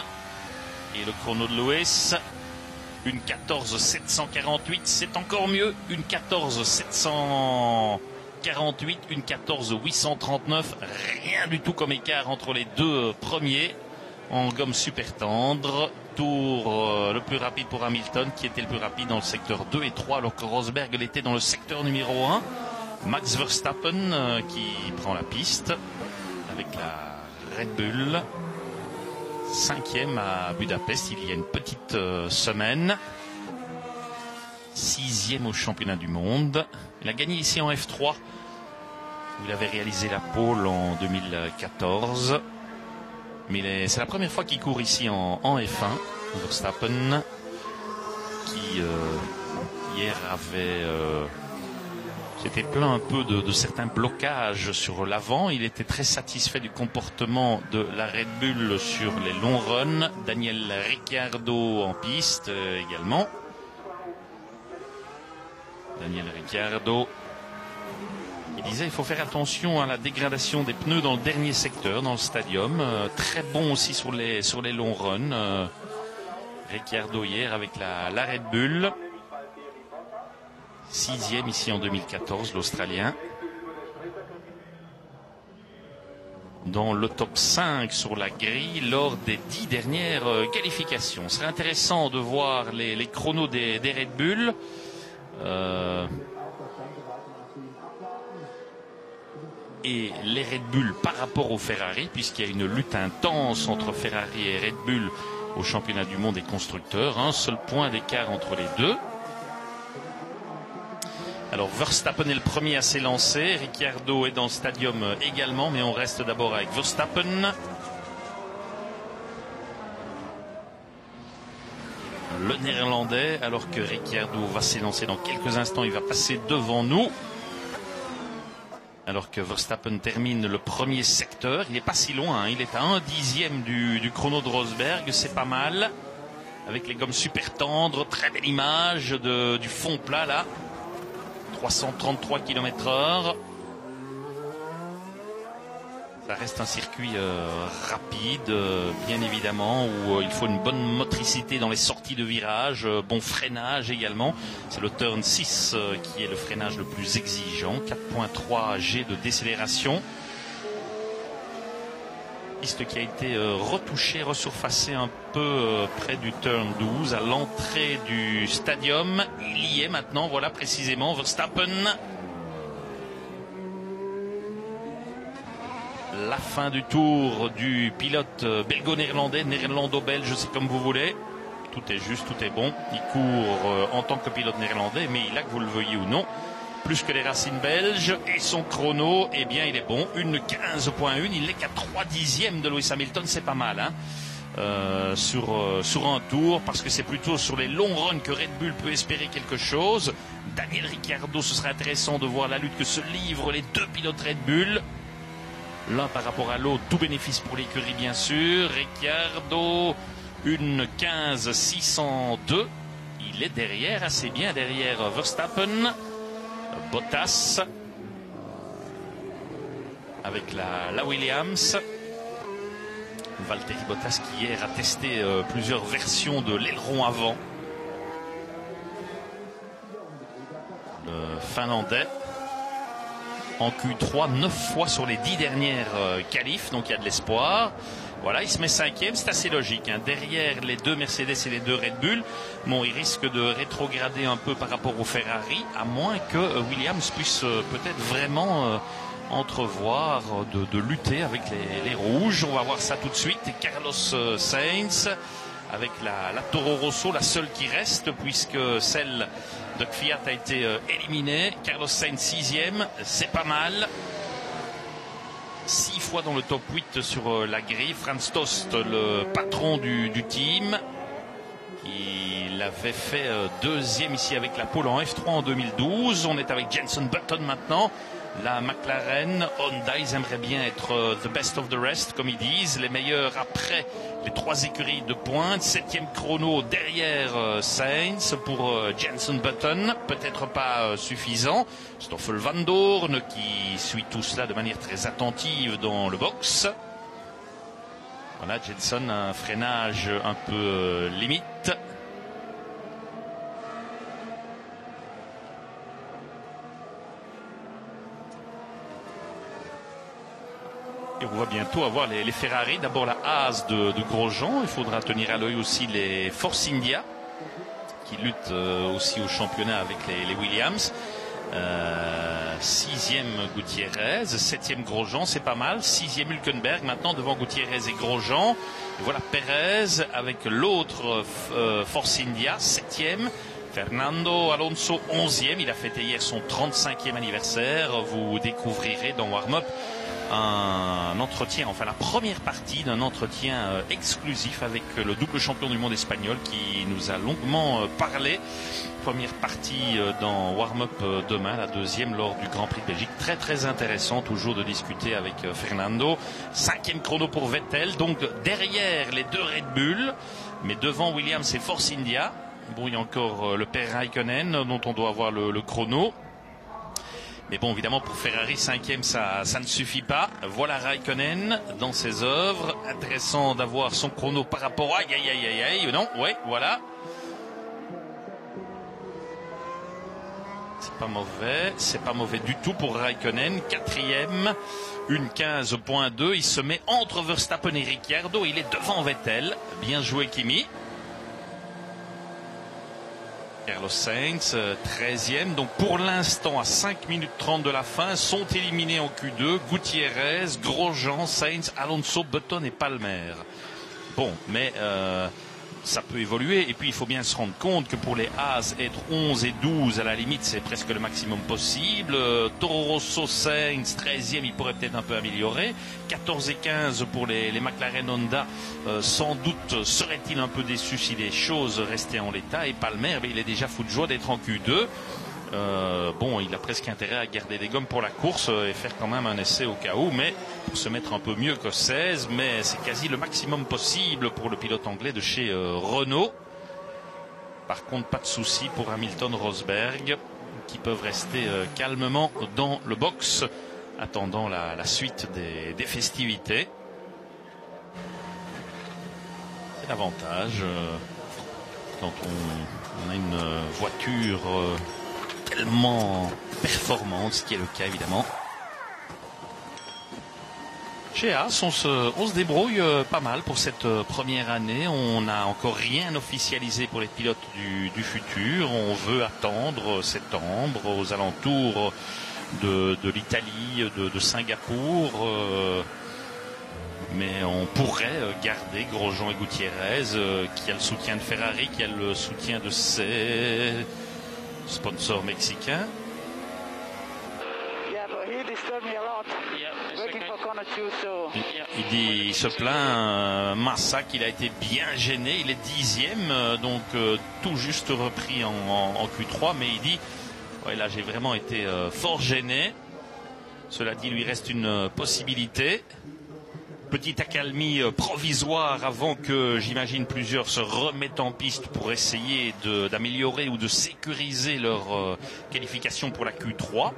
Speaker 1: Et le chrono de Lewis, une 14.748, c'est encore mieux. Une 14.748, une 14.839. Rien du tout comme écart entre les deux premiers. En gomme super tendre. Tour le plus rapide pour Hamilton, qui était le plus rapide dans le secteur 2 et 3, alors que Rosberg l'était dans le secteur numéro 1. Max Verstappen qui prend la piste avec la Red Bull. 5e à Budapest il y a une petite semaine. 6e au championnat du monde. Il a gagné ici en F3 où il avait réalisé la pole en 2014. Mais c'est la première fois qu'il court ici en F1. Verstappen qui hier avait... C'était plein un peu de certains blocages sur l'avant. Il était très satisfait du comportement de la Red Bull sur les longs runs. Daniel Ricciardo en piste également. Daniel Ricciardo. Il disait il faut faire attention à la dégradation des pneus dans le dernier secteur, dans le stadium. Très bon aussi sur les longs runs. Ricciardo hier avec la Red Bull. 6e ici en 2014, l'Australien. Dans le top 5 sur la grille lors des 10 dernières qualifications. Ce serait intéressant de voir les chronos des Red Bull. et les Red Bull par rapport aux Ferrari, puisqu'il y a une lutte intense entre Ferrari et Red Bull au championnat du monde des constructeurs. Un seul point d'écart entre les deux. Alors Verstappen est le premier à s'élancer, Ricciardo est dans le stadium également, mais on reste d'abord avec Verstappen. Le néerlandais, alors que Ricciardo va s'élancer dans quelques instants, il va passer devant nous. Alors que Verstappen termine le premier secteur, il n'est pas si loin, hein. Il est à 1/10 du chrono de Rosberg, c'est pas mal. Avec les gommes super tendres, très belle image du fond plat là. 333 km/h. Ça reste un circuit rapide, bien évidemment, où il faut une bonne motricité dans les sorties de virage, bon freinage également. C'est le turn 6 qui est le freinage le plus exigeant, 4.3 G de décélération. Piste qui a été retouchée, resurfacée un peu près du turn 12, à l'entrée du stadium. Il y est maintenant, voilà précisément, Verstappen. La fin du tour du pilote belgo-néerlandais, néerlando-belge, c'est comme vous voulez. Tout est juste, tout est bon. Il court en tant que pilote néerlandais, mais il a, que vous le veuillez ou non, plus que les racines belges. Et son chrono, eh bien, il est bon. Une 15.1. Il n'est qu'à 3/10 de Lewis Hamilton. C'est pas mal, hein, sur un tour, parce que c'est plutôt sur les longs runs que Red Bull peut espérer quelque chose. Daniel Ricciardo, ce serait intéressant de voir la lutte que se livrent les deux pilotes Red Bull. L'un par rapport à l'autre, tout bénéfice pour l'écurie bien sûr. Ricciardo, une 15.602. Il est derrière, assez bien derrière Verstappen. Bottas avec la Williams. Valtteri Bottas qui hier a testé plusieurs versions de l'aileron avant. Le Finlandais. En Q3, 9 fois sur les 10 dernières qualifs, donc il y a de l'espoir. Voilà, il se met 5e, c'est assez logique, hein. Derrière les deux Mercedes et les deux Red Bull, bon, il risque de rétrograder un peu par rapport au Ferrari, à moins que Williams puisse peut-être vraiment entrevoir de lutter avec les rouges. On va voir ça tout de suite. Et Carlos Sainz avec la Toro Rosso, la seule qui reste, puisque celle de Kvyat a été éliminée. Carlos Sainz 6e, c'est pas mal. 6 fois dans le top 8 sur la grille. Franz Tost, le patron du team, il avait fait 2e ici avec la pole en F3 en 2012. On est avec Jenson Button maintenant. La McLaren, Honda, ils aimeraient bien être the best of the rest, comme ils disent, les meilleurs après les 3 écuries de pointe. 7e chrono derrière Sainz pour Jenson Button, peut-être pas suffisant. Stoffel Van Dorn qui suit tout cela de manière très attentive dans le box. Voilà, Jenson, un freinage un peu limite. Et on va bientôt avoir les Ferrari. D'abord la Haas de Grosjean. Il faudra tenir à l'œil aussi les Force India qui luttent aussi au championnat avec les Williams. 6e Gutiérrez, 7e Grosjean, c'est pas mal. 6e Hülkenberg maintenant devant Gutiérrez et Grosjean. Et voilà Perez avec l'autre Force India, 7e. Fernando Alonso 11e. Il a fêté hier son 35e anniversaire. Vous découvrirez dans Warm-Up un entretien, enfin la première partie d'un entretien exclusif avec le double champion du monde espagnol qui nous a longuement parlé. Première partie dans Warm-Up demain, la deuxième lors du Grand Prix de Belgique. Très très intéressant toujours de discuter avec Fernando. 5e chrono pour Vettel, donc derrière les deux Red Bull, mais devant Williams et Force India. Bon, il y a encore le père Raikkonen dont on doit avoir le chrono. Mais bon, évidemment, pour Ferrari, 5e, ça ne suffit pas. Voilà Raikkonen dans ses œuvres. Intéressant d'avoir son chrono par rapport à... Aïe, non, ouais, voilà. C'est pas mauvais du tout pour Raikkonen. 4e, une 15.2. Il se met entre Verstappen et Ricciardo. Il est devant Vettel. Bien joué, Kimi. Carlos Carlos Sainz, 13e. Donc pour l'instant, à 5 minutes 30 de la fin, sont éliminés en Q2 Gutiérrez, Grosjean, Sainz, Alonso, Button et Palmer. Bon, mais ça peut évoluer. Et puis il faut bien se rendre compte que pour les Haas, être 11 et 12 à la limite, c'est presque le maximum possible. Toro Rosso, Sainz, 13e, il pourrait peut-être un peu améliorer. 14 et 15 pour les McLaren Honda, sans doute serait-il un peu déçu si les choses restaient en l'état. Et Palmer, il est déjà fou de joie d'être en Q2. Bon, il a presque intérêt à garder des gommes pour la course et faire quand même un essai au cas où, mais pour se mettre un peu mieux que 16, mais c'est quasi le maximum possible pour le pilote anglais de chez Renault. Par contre, pas de souci pour Hamilton, Rosberg, qui peuvent rester calmement dans le box, attendant la suite des festivités. C'est l'avantage quand on a une voiture tellement performante, ce qui est le cas évidemment. Chez Haas, on se débrouille pas mal pour cette première année. On n'a encore rien officialisé pour les pilotes du futur. On veut attendre septembre, aux alentours de l'Italie, de Singapour. Mais on pourrait garder Grosjean et Gutiérrez, qui a le soutien de Ferrari, qui a le soutien de ses sponsor mexicain. Il se plaint, Massa, qu'il a été bien gêné. Il est 10e, donc tout juste repris en Q3, mais il dit ouais, là j'ai vraiment été fort gêné. Cela dit, il lui reste une possibilité. Petite accalmie provisoire avant que, j'imagine, plusieurs se remettent en piste pour essayer d'améliorer ou de sécuriser leur qualification pour la Q3.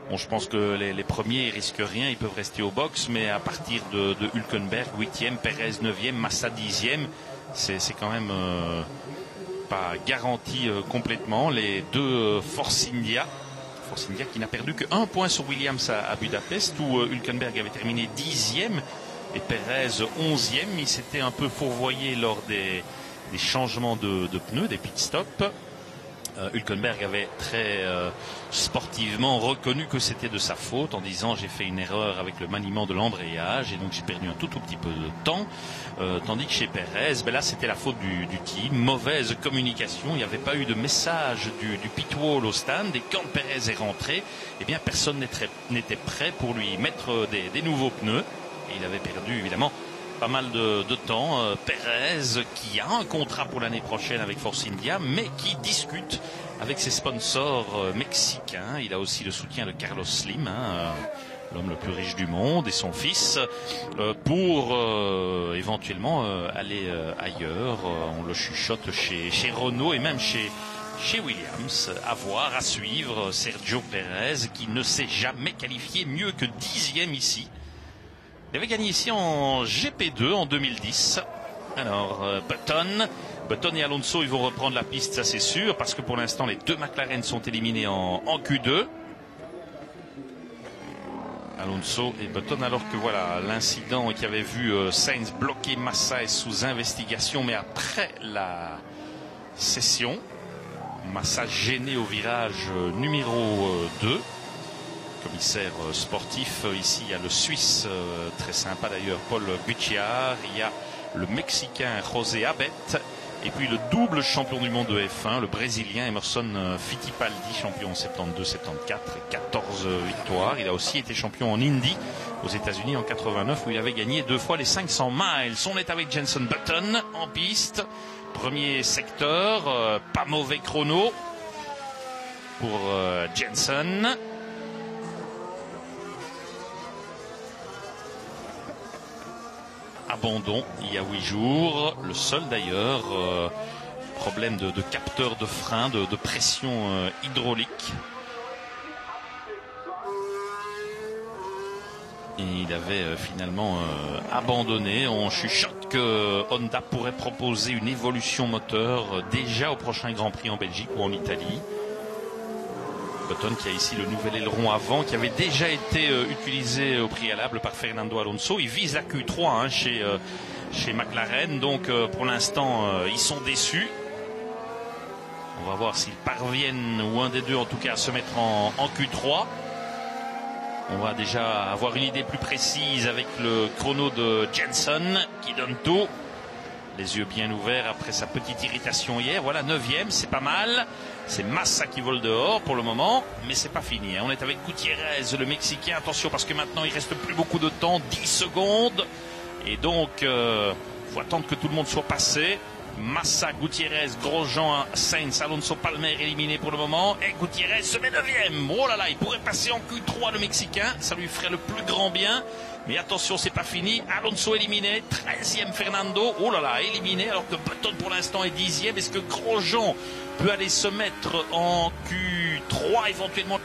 Speaker 1: Bon, je pense que les premiers ne risquent rien, ils peuvent rester au box, mais à partir de Hülkenberg, 8e, Perez 9e, Massa 10e, c'est quand même pas garanti complètement. Les deux Force India qui n'a perdu que 1 point sur Williams à Budapest, où Hülkenberg avait terminé 10e et Perez 11e. Il s'était un peu fourvoyé lors des changements de pneus, des pit stops. Hülkenberg avait très sportivement reconnu que c'était de sa faute en disant j'ai fait une erreur avec le maniement de l'embrayage et donc j'ai perdu un tout petit peu de temps, tandis que chez Perez, là c'était la faute du team, mauvaise communication, il n'y avait pas eu de message du pit wall au stand, et quand Perez est rentré, eh bien personne n'était prêt pour lui mettre des nouveaux pneus, et il avait perdu évidemment pas mal de temps. Perez, qui a un contrat pour l'année prochaine avec Force India, mais qui discute avec ses sponsors mexicains. Il a aussi le soutien de Carlos Slim, l'homme le plus riche du monde, et son fils, pour éventuellement aller ailleurs. On le chuchote chez Renault et même chez Williams. À voir, à suivre. Sergio Pérez, qui ne s'est jamais qualifié mieux que 10e ici. Il avait gagné ici en GP2 en 2010. Alors, Button et Alonso, ils vont reprendre la piste, ça c'est sûr, parce que pour l'instant, les deux McLaren sont éliminés en Q2. Alonso et Button, alors que voilà, l'incident qui avait vu Sainz bloquer Massa est sous investigation, mais après la session, Massa gêné au virage numéro 2. Commissaire sportif, ici il y a le Suisse, très sympa d'ailleurs, Paul Guicciard, il y a le Mexicain José Abet, et puis le double champion du monde de F1, le Brésilien Emerson Fittipaldi, champion en 72-74, 14 victoires. Il a aussi été champion en Indy aux États-Unis en 89, où il avait gagné 2 fois les 500 miles. On est avec Jenson Button en piste, premier secteur, pas mauvais chrono pour Jenson. Abandon il y a 8 jours, le seul d'ailleurs, problème de capteur de frein, de pression hydraulique. Et il avait finalement abandonné. On chuchote que Honda pourrait proposer une évolution moteur déjà au prochain Grand Prix en Belgique ou en Italie. Button qui a ici le nouvel aileron avant qui avait déjà été utilisé au préalable par Fernando Alonso. Il vise la Q3 chez McLaren, donc pour l'instant ils sont déçus. On va voir s'ils parviennent, ou un des deux en tout cas, à se mettre en Q3. On va déjà avoir une idée plus précise avec le chrono de Jenson qui donne tout. Les yeux bien ouverts après sa petite irritation hier. Voilà, 9e, c'est pas mal. C'est Massa qui vole dehors pour le moment, mais c'est pas fini. On est avec Gutiérrez, le Mexicain. Attention parce que maintenant il reste plus beaucoup de temps, 10 secondes. Et donc, faut attendre que tout le monde soit passé. Massa, Gutiérrez, Grosjean, Sainz, Alonso, Palmer éliminé pour le moment. Et Gutiérrez se met 9e. Oh là là, il pourrait passer en Q3 le Mexicain. Ça lui ferait le plus grand bien. Mais attention, c'est pas fini. Alonso éliminé. 13e Fernando. Oh là là, éliminé. Alors que Button pour l'instant est 10e. Est-ce que Grosjean peut aller se mettre en Q3 éventuellement?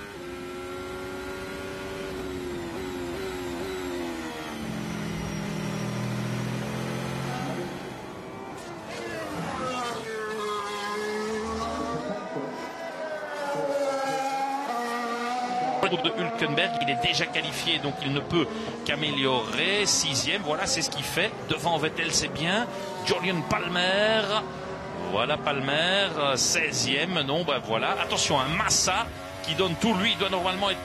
Speaker 1: De Hülkenberg, il est déjà qualifié, donc il ne peut qu'améliorer. 6e, voilà, c'est ce qu'il fait. Devant Vettel, c'est bien. Julian Palmer, voilà Palmer. 16e, non, ben voilà. Attention, un Massa qui donne tout, lui, il doit normalement être.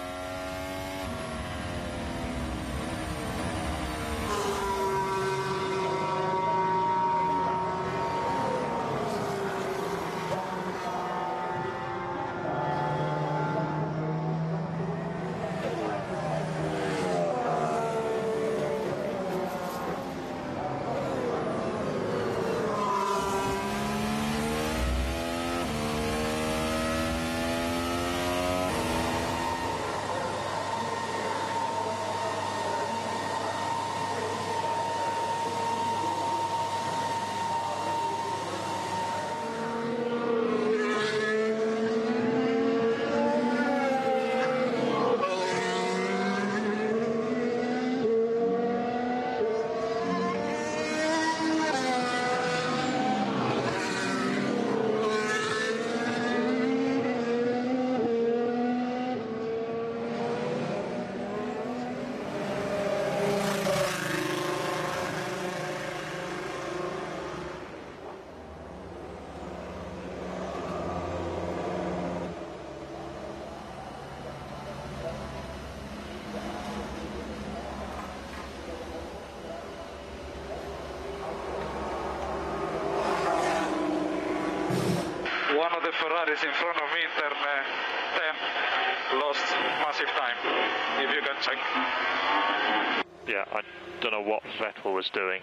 Speaker 2: One of the Ferraris in front of me, turn 10, lost massive time, if you can check.
Speaker 3: Yeah, I don't know what Vettel was doing.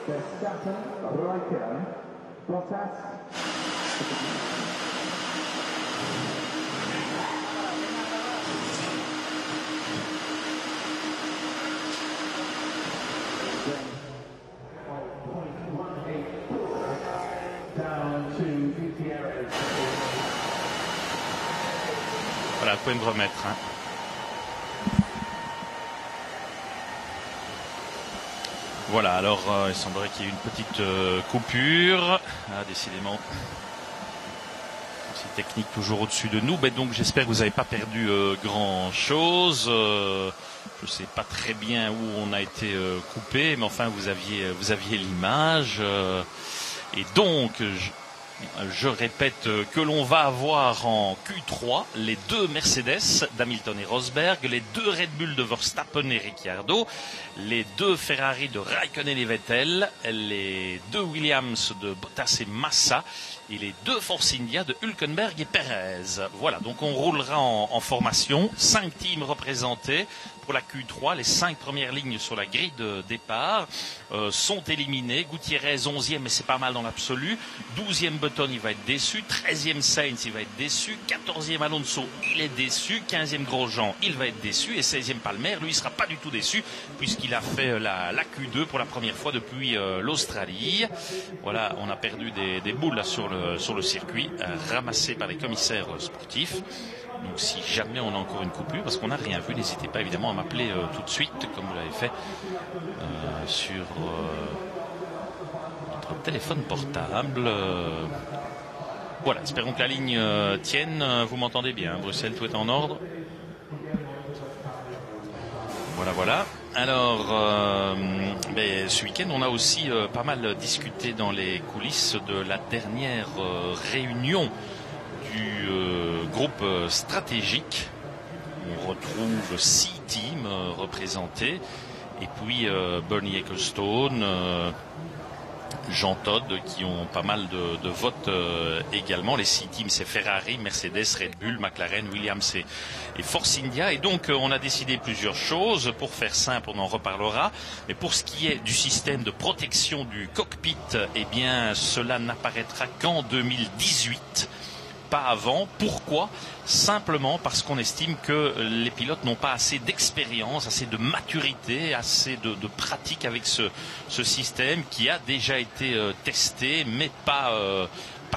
Speaker 4: Verstappen, Raikkonen, Bottas.
Speaker 1: Voilà, vous pouvez me remettre. Hein. Voilà, alors il semblerait qu'il y ait une petite coupure. Ah, décidément, c'est technique toujours au-dessus de nous. Mais donc j'espère que vous n'avez pas perdu grand-chose. Je ne sais pas très bien où on a été coupé, mais enfin vous aviez l'image. Et donc je répète que l'on va avoir en Q3 les deux Mercedes d'Hamilton et Rosberg, les deux Red Bull de Verstappen et Ricciardo, les deux Ferrari de Raikkonen et Vettel, les deux Williams de Bottas et Massa et les deux Force India de Hülkenberg et Perez. Voilà, donc on roulera en formation, 5 teams représentés. Pour la Q3, les 5 premières lignes sur la grille de départ sont éliminées. Gutiérrez 11e, mais c'est pas mal dans l'absolu. 12e Button, il va être déçu. 13e Sainz, il va être déçu. 14e Alonso, il est déçu. 15e Grosjean, il va être déçu. Et 16e Palmer, lui, il sera pas du tout déçu puisqu'il a fait la Q2 pour la première fois depuis l'Australie. Voilà, on a perdu des boules là sur le circuit, ramassées par les commissaires sportifs. Donc si jamais on a encore une coupure, parce qu'on n'a rien vu, n'hésitez pas évidemment à m'appeler tout de suite, comme vous l'avez fait sur notre téléphone portable. Voilà, espérons que la ligne tienne. Vous m'entendez bien, Bruxelles, tout est en ordre. Voilà. Alors, ce week-end, on a aussi pas mal discuté dans les coulisses de la dernière réunion du groupe stratégique. On retrouve 6 teams représentés. Et puis Bernie Ecclestone, Jean Todt, qui ont pas mal de votes également. Les 6 teams, c'est Ferrari, Mercedes, Red Bull, McLaren, Williams et Force India. Et donc, on a décidé plusieurs choses. Pour faire simple, on en reparlera. Mais pour ce qui est du système de protection du cockpit, eh bien, cela n'apparaîtra qu'en 2018. Pas avant. Pourquoi ? Simplement parce qu'on estime que les pilotes n'ont pas assez d'expérience, assez de maturité, assez de pratique avec ce système qui a déjà été testé, mais pas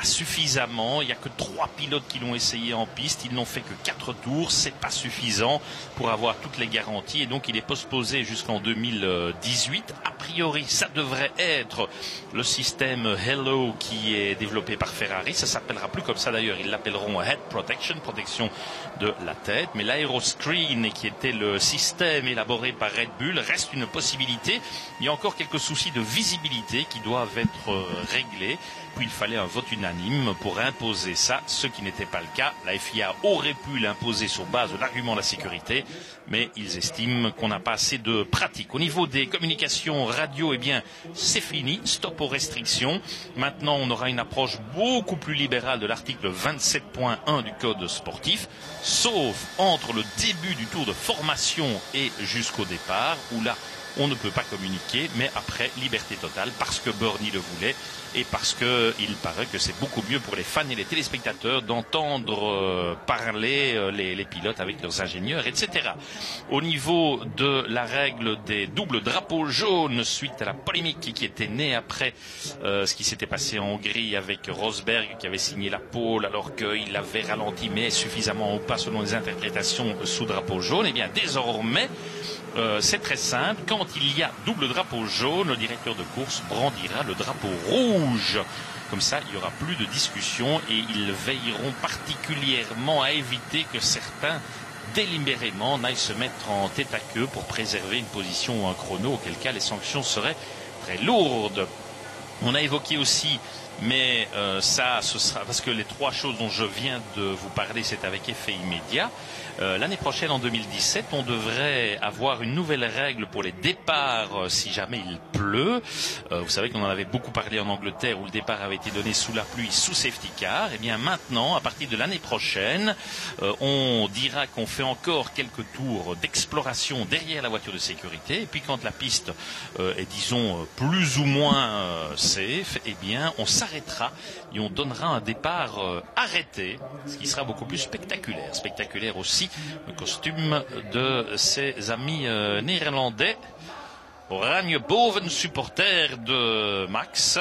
Speaker 1: suffisamment. Il n'y a que 3 pilotes qui l'ont essayé en piste. Ils n'ont fait que 4 tours. C'est pas suffisant pour avoir toutes les garanties. Et donc, il est postposé jusqu'en 2018. A priori, ça devrait être le système Hello qui est développé par Ferrari. Ça s'appellera plus comme ça d'ailleurs. Ils l'appelleront Head Protection, protection de la tête. Mais l'Aeroscreen, qui était le système élaboré par Red Bull, reste une possibilité. Il y a encore quelques soucis de visibilité qui doivent être réglés. Puis il fallait un vote unanime pour imposer ça, ce qui n'était pas le cas. La FIA aurait pu l'imposer sur base de l'argument de la sécurité, mais ils estiment qu'on n'a pas assez de pratique. Au niveau des communications radio, eh bien, c'est fini, stop aux restrictions. Maintenant, on aura une approche beaucoup plus libérale de l'article 27.1 du code sportif, sauf entre le début du tour de formation et jusqu'au départ, où là, on ne peut pas communiquer, mais après, liberté totale, parce que Bernie le voulait et parce qu'il paraît que c'est beaucoup mieux pour les fans et les téléspectateurs d'entendre parler les pilotes avec leurs ingénieurs, etc. Au niveau de la règle des doubles drapeaux jaunes, suite à la polémique qui était née après ce qui s'était passé en Hongrie avec Rosberg qui avait signé la pole alors qu'il avait ralenti, mais suffisamment ou pas selon les interprétations sous drapeau jaune, eh bien désormais, c'est très simple. Quand il y a double drapeau jaune, le directeur de course brandira le drapeau rouge. Comme ça, il n'y aura plus de discussion et ils veilleront particulièrement à éviter que certains, délibérément, n'aillent se mettre en tête à queue pour préserver une position ou un chrono, auquel cas les sanctions seraient très lourdes. On a évoqué aussi, mais ça, ce sera parce que les 3 choses dont je viens de vous parler, c'est avec effet immédiat. L'année prochaine, en 2017, on devrait avoir une nouvelle règle pour les départs si jamais il pleut. Vous savez qu'on en avait beaucoup parlé en Angleterre où le départ avait été donné sous la pluie, sous safety car. Et bien maintenant, à partir de l'année prochaine, on dira qu'on fait encore quelques tours d'exploration derrière la voiture de sécurité. Et puis quand la piste est, disons, plus ou moins safe, eh bien on s'arrêtera et on donnera un départ arrêté, ce qui sera beaucoup plus spectaculaire. Spectaculaire aussi le costume de ses amis néerlandais. Oranje Boven, supporter de Max.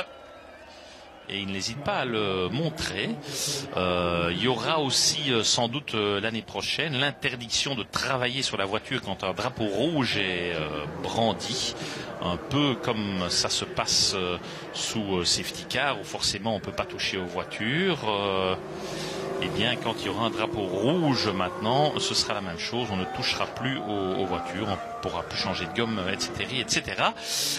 Speaker 1: Et il n'hésite pas à le montrer. Il y aura aussi sans doute l'année prochaine l'interdiction de travailler sur la voiture quand un drapeau rouge est brandi. Un peu comme ça se passe sous safety car où forcément on ne peut pas toucher aux voitures. Eh bien, quand il y aura un drapeau rouge maintenant, ce sera la même chose. On ne touchera plus aux voitures, on ne pourra plus changer de gomme, etc.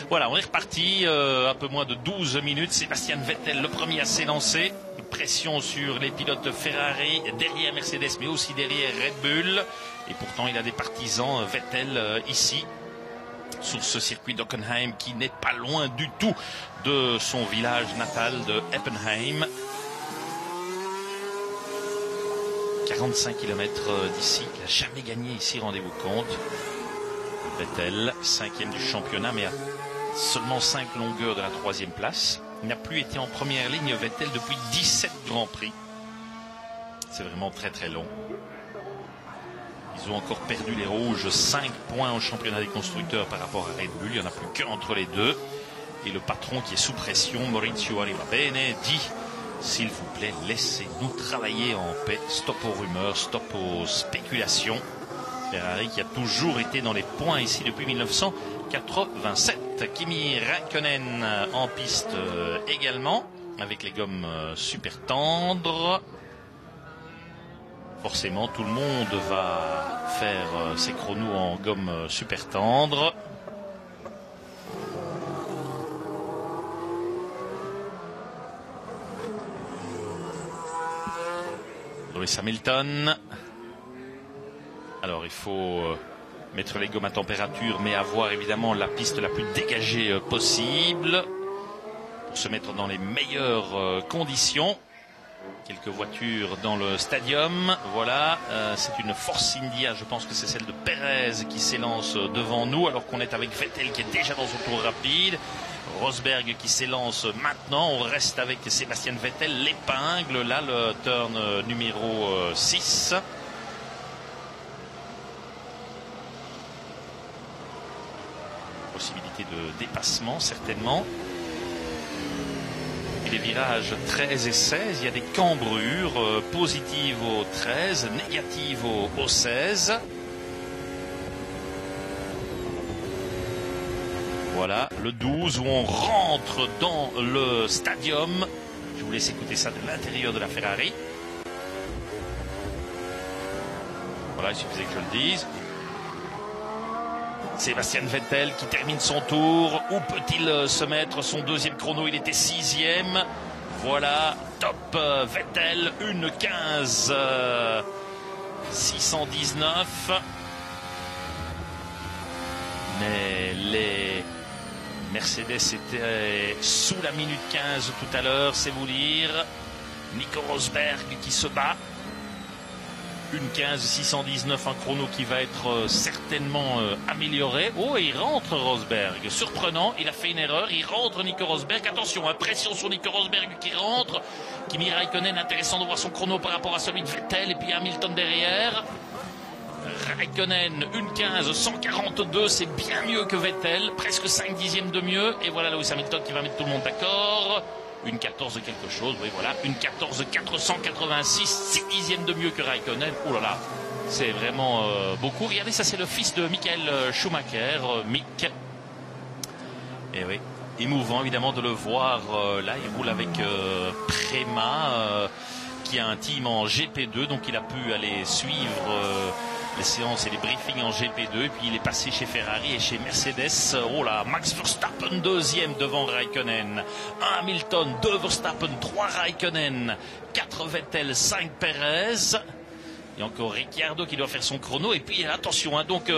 Speaker 1: Voilà, on est reparti. Un peu moins de 12 minutes. Sébastien Vettel, le premier à s'élancer. Pression sur les pilotes de Ferrari, derrière Mercedes, mais aussi derrière Red Bull. Et pourtant, il a des partisans, Vettel, ici, sur ce circuit d'Hockenheim, qui n'est pas loin du tout de son village natal de Eppenheim. 45 km d'ici, il n'a jamais gagné ici, rendez-vous compte. Vettel, 5e du championnat, mais à seulement 5 longueurs de la 3e place. Il n'a plus été en première ligne, Vettel, depuis 17 Grands Prix. C'est vraiment très très long. Ils ont encore perdu les rouges, 5 points au championnat des constructeurs par rapport à Red Bull. Il n'y en a plus qu'un entre les deux. Et le patron qui est sous pression, Maurizio Arrivabene, dit S'il vous plaît, laissez-nous travailler en paix. Stop aux rumeurs, stop aux spéculations. Ferrari qui a toujours été dans les points ici depuis 1987. Kimi Räikkönen en piste également, avec les gommes super tendres. Forcément, tout le monde va faire ses chronos en gomme super tendre. Lewis Hamilton. Alors il faut mettre les gommes à température, mais avoir évidemment la piste la plus dégagée possible pour se mettre dans les meilleures conditions. Quelques voitures dans le stadium. Voilà, c'est une Force India, je pense que c'est celle de Perez qui s'élance devant nous, alors qu'on est avec Vettel qui est déjà dans son tour rapide. Rosberg qui s'élance maintenant. On reste avec Sébastien Vettel, l'épingle, là le turn numéro 6. Possibilité de dépassement certainement. Et les virages 13 et 16, il y a des cambrures positives au 13, négatives au 16. Voilà, le 12 où on rentre dans le stadium. Je vous laisse écouter ça de l'intérieur de la Ferrari. Voilà, il suffisait que je le dise. Sébastien Vettel qui termine son tour. Où peut-il se mettre? Son deuxième chrono, il était 6e. Voilà, top Vettel, 1:15 619. Mais les Mercedes étaient sous la minute 15 tout à l'heure, c'est vous dire. Nico Rosberg qui se bat. 1:15 619, un chrono qui va être certainement amélioré. Oh, et il rentre Rosberg. Surprenant, il a fait une erreur. Il rentre Nico Rosberg. Attention, pression sur Nico Rosberg qui rentre. Kimi Räikkönen, intéressant de voir son chrono par rapport à celui de Vettel. Et puis Hamilton derrière. Räikkönen, 1:15 142, c'est bien mieux que Vettel. Presque 5 dixièmes de mieux. Et voilà Lewis Hamilton qui va mettre tout le monde d'accord. 1:14 quelque chose, oui voilà, 1:14 486, 6 dixièmes de mieux que Räikkönen. Oh là là, c'est vraiment beaucoup. Regardez, ça c'est le fils de Michael Schumacher, Mick. Et oui, émouvant évidemment de le voir là, il roule avec Prema, qui a un team en GP2, donc il a pu aller suivre les séances et les briefings en GP2, et puis il est passé chez Ferrari et chez Mercedes. Oh là, Max Verstappen deuxième devant Räikkönen, 1 Hamilton, 2 Verstappen, 3 Räikkönen, 4 Vettel, 5 Perez, et encore Ricciardo qui doit faire son chrono. Et puis attention, hein, donc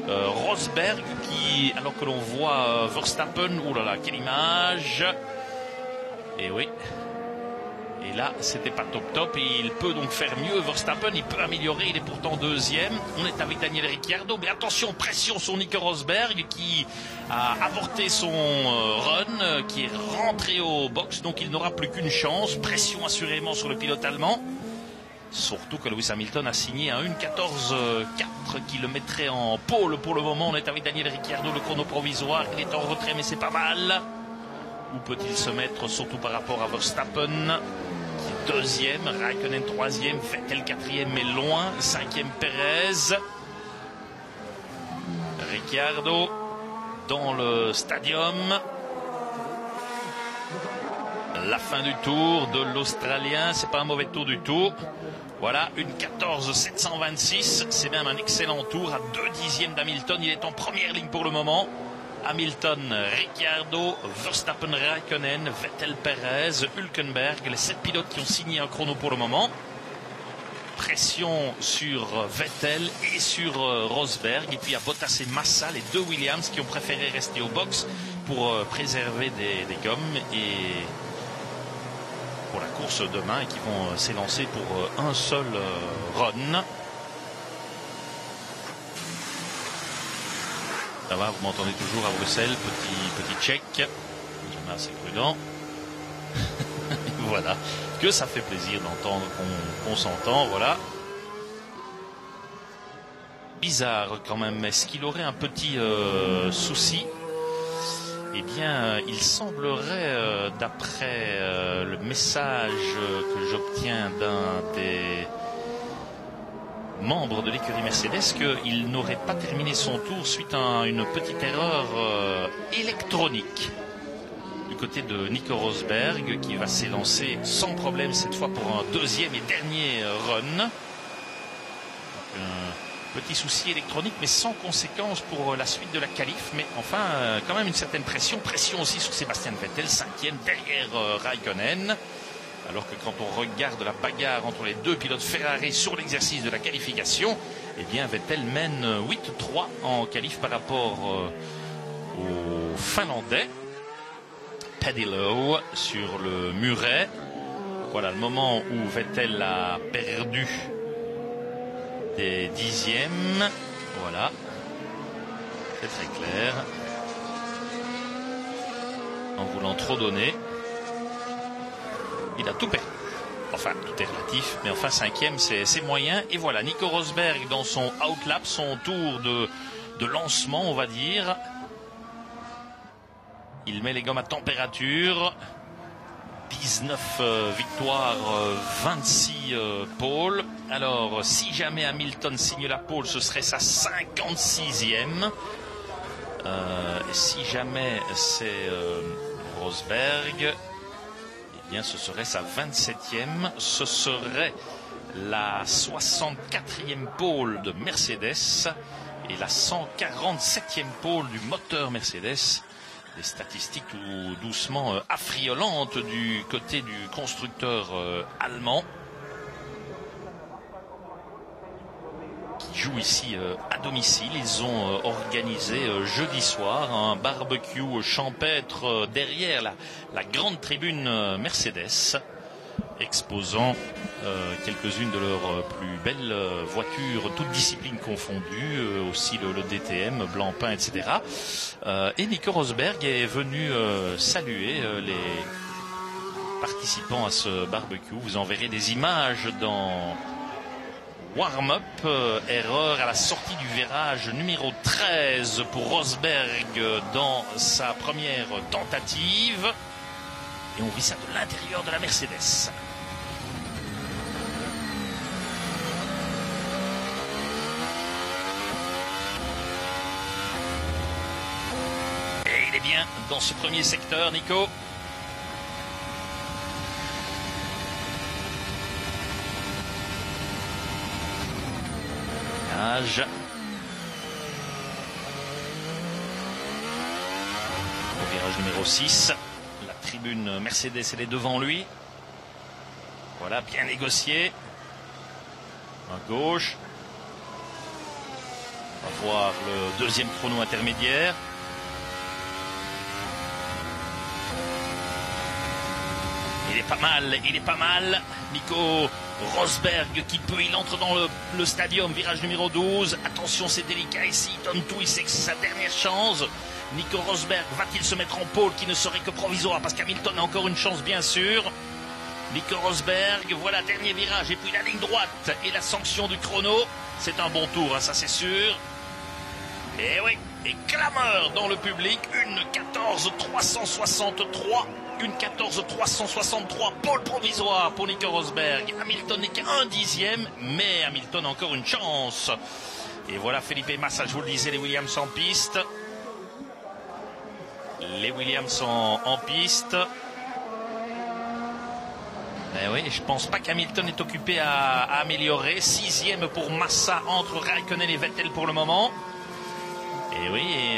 Speaker 1: Rosberg qui, alors que l'on voit Verstappen, oh là là, quelle image. Et oui. Et là, c'était pas top. Et il peut donc faire mieux Verstappen, il peut améliorer, il est pourtant deuxième. On est avec Daniel Ricciardo, mais attention, pression sur Nico Rosberg qui a avorté son run, qui est rentré au box, donc il n'aura plus qu'une chance. Pression assurément sur le pilote allemand. Surtout que Lewis Hamilton a signé un 1:14.4 qui le mettrait en pôle pour le moment. On est avec Daniel Ricciardo, le chrono provisoire, il est en retrait, mais c'est pas mal. Où peut-il se mettre, surtout par rapport à Verstappen, qui est deuxième, Räikkönen troisième, Vettel quatrième, mais loin, cinquième Perez. Ricciardo dans le stadium. La fin du tour de l'Australien, c'est pas un mauvais tour du tout. Voilà, 1:14.726, c'est même un excellent tour à 2 dixièmes d'Hamilton, il est en première ligne pour le moment. Hamilton, Ricciardo, Verstappen, Räikkönen, Vettel, Perez, Hülkenberg, les 7 pilotes qui ont signé un chrono pour le moment. Pression sur Vettel et sur Rosberg. Et puis il y a Bottas et Massa, les 2 Williams qui ont préféré rester au box pour préserver des gommes et pour la course demain, et qui vont s'élancer pour un seul run. Ça va, vous m'entendez toujours à Bruxelles, petit check. Jamais assez prudent. Voilà, que ça fait plaisir d'entendre qu'on s'entend, voilà. Bizarre quand même, est-ce qu'il aurait un petit souci? Eh bien, il semblerait, d'après le message que j'obtiens d'un des membre de l'écurie Mercedes, qu'il n'aurait pas terminé son tour suite à une petite erreur électronique du côté de Nico Rosberg, qui va s'élancer sans problème cette fois pour un deuxième et dernier run. Donc, petit souci électronique mais sans conséquence pour la suite de la qualif, mais enfin quand même une certaine pression aussi sur Sébastien Vettel, 5e derrière Raikkonen. Alors que quand on regarde la bagarre entre les deux pilotes Ferrari sur l'exercice de la qualification, eh bien Vettel mène 8-3 en qualif par rapport aux Finlandais. Paddy Lowe sur le muret. Voilà le moment où Vettel a perdu des dixièmes. Voilà, c'est très clair. En voulant trop donner, il a tout perdu. Enfin, tout est relatif, mais enfin 5e, c'est moyen. Et voilà, Nico Rosberg dans son outlap, son tour de lancement, on va dire. Il met les gommes à température. 19 victoires, 26 pôles. Alors, si jamais Hamilton signe la pole, ce serait sa 56e. Et si jamais c'est Rosberg, eh bien, ce serait sa 27e. Ce serait la 64e pole de Mercedes et la 147e pole du moteur Mercedes. Des statistiques tout doucement affriolantes du côté du constructeur allemand, qui joue ici à domicile. Ils ont organisé jeudi soir un barbecue champêtre derrière la grande tribune Mercedes, exposant quelques-unes de leurs plus belles voitures, toutes disciplines confondues, aussi le DTM, Blancpain, etc. Et Nico Rosberg est venu saluer les participants à ce barbecue. Vous en verrez des images dans Warm-up. Erreur à la sortie du virage numéro 13 pour Rosberg dans sa première tentative. Et on vit ça de l'intérieur de la Mercedes. Et il est bien dans ce premier secteur, Nico. Au virage numéro 6. La tribune Mercedes, elle est devant lui. Voilà, bien négocié. À gauche. On va voir le deuxième chrono intermédiaire. Il est pas mal. Nico Rosberg qui peut, il entre dans le stadium, virage numéro 12. Attention, c'est délicat ici, il donne tout, il sait que c'est sa dernière chance. Nico Rosberg va-t-il se mettre en pôle, qui ne serait que provisoire, parce qu'Hamilton a encore une chance bien sûr. Nico Rosberg, voilà, dernier virage, et puis la ligne droite et la sanction du chrono. C'est un bon tour, hein, ça c'est sûr. Et oui, et clameur dans le public, une 14.363. Une 14.363, pôle provisoire pour Nico Rosberg. Hamilton n'est qu'à un dixième, mais Hamilton a encore une chance. Et voilà Felipe Massa, je vous le disais, les Williams en piste. Les Williams en piste. Mais oui, je pense pas qu'Hamilton est occupé à améliorer. 6e pour Massa entre Raikkonen et Vettel pour le moment. Et oui,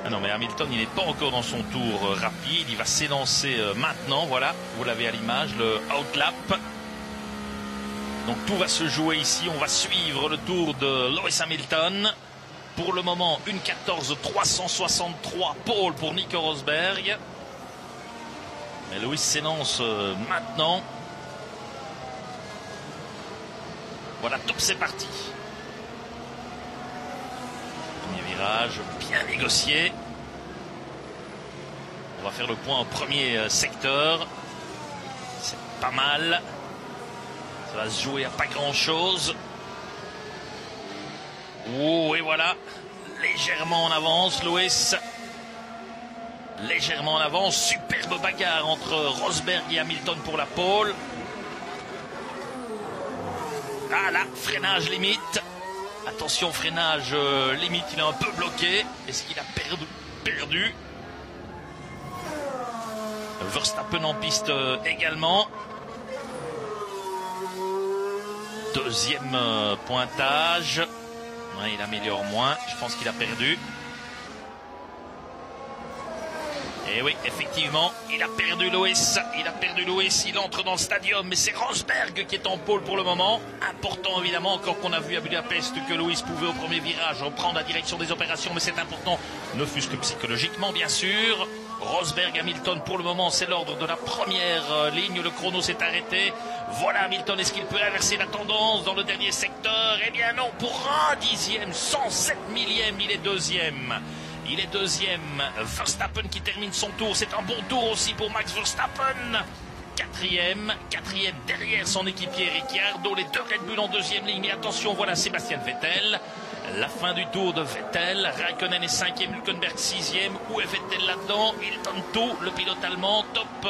Speaker 1: ah non, mais Hamilton, il n'est pas encore dans son tour rapide. Il va s'élancer maintenant. Voilà, vous l'avez à l'image, le outlap. Donc tout va se jouer ici. On va suivre le tour de Lewis Hamilton. Pour le moment, une 14.363 pole pour Nico Rosberg. Mais Lewis s'élance maintenant. Voilà, top, c'est parti. Premier virage, bien négocié. On va faire le point au premier secteur. C'est pas mal. Ça va se jouer à pas grand chose. Oh, et voilà. Légèrement en avance, Lewis. légèrement en avance. Superbe bagarre entre Rosberg et Hamilton pour la pole. Ah là, freinage limite. Attention, freinage limite, il est un peu bloqué. Est-ce qu'il a perdu? Verstappen en piste également. Deuxième pointage. Ouais, il améliore moins. Je pense qu'il a perdu. Et oui, effectivement, il a perdu Lewis. Il entre dans le stadium, mais c'est Rosberg qui est en pole pour le moment. Important évidemment, encore qu'on a vu à Budapest que Lewis pouvait au premier virage reprendre la direction des opérations, mais c'est important, ne fût-ce que psychologiquement bien sûr. Rosberg, Hamilton, pour le moment, c'est l'ordre de la première ligne. Le chrono s'est arrêté. Voilà Hamilton, est-ce qu'il peut inverser la tendance dans le dernier secteur? Eh bien non, pour un dixième, 107 millième, il est deuxième. Verstappen qui termine son tour. C'est un bon tour aussi pour Max Verstappen. Quatrième derrière son équipier Ricciardo. Les deux Red Bull en deuxième ligne. Et attention, voilà Sébastien Vettel. La fin du tour de Vettel. Raikkonen est cinquième, Hülkenberg sixième. Où est Vettel là-dedans? Il donne tout, le pilote allemand. Top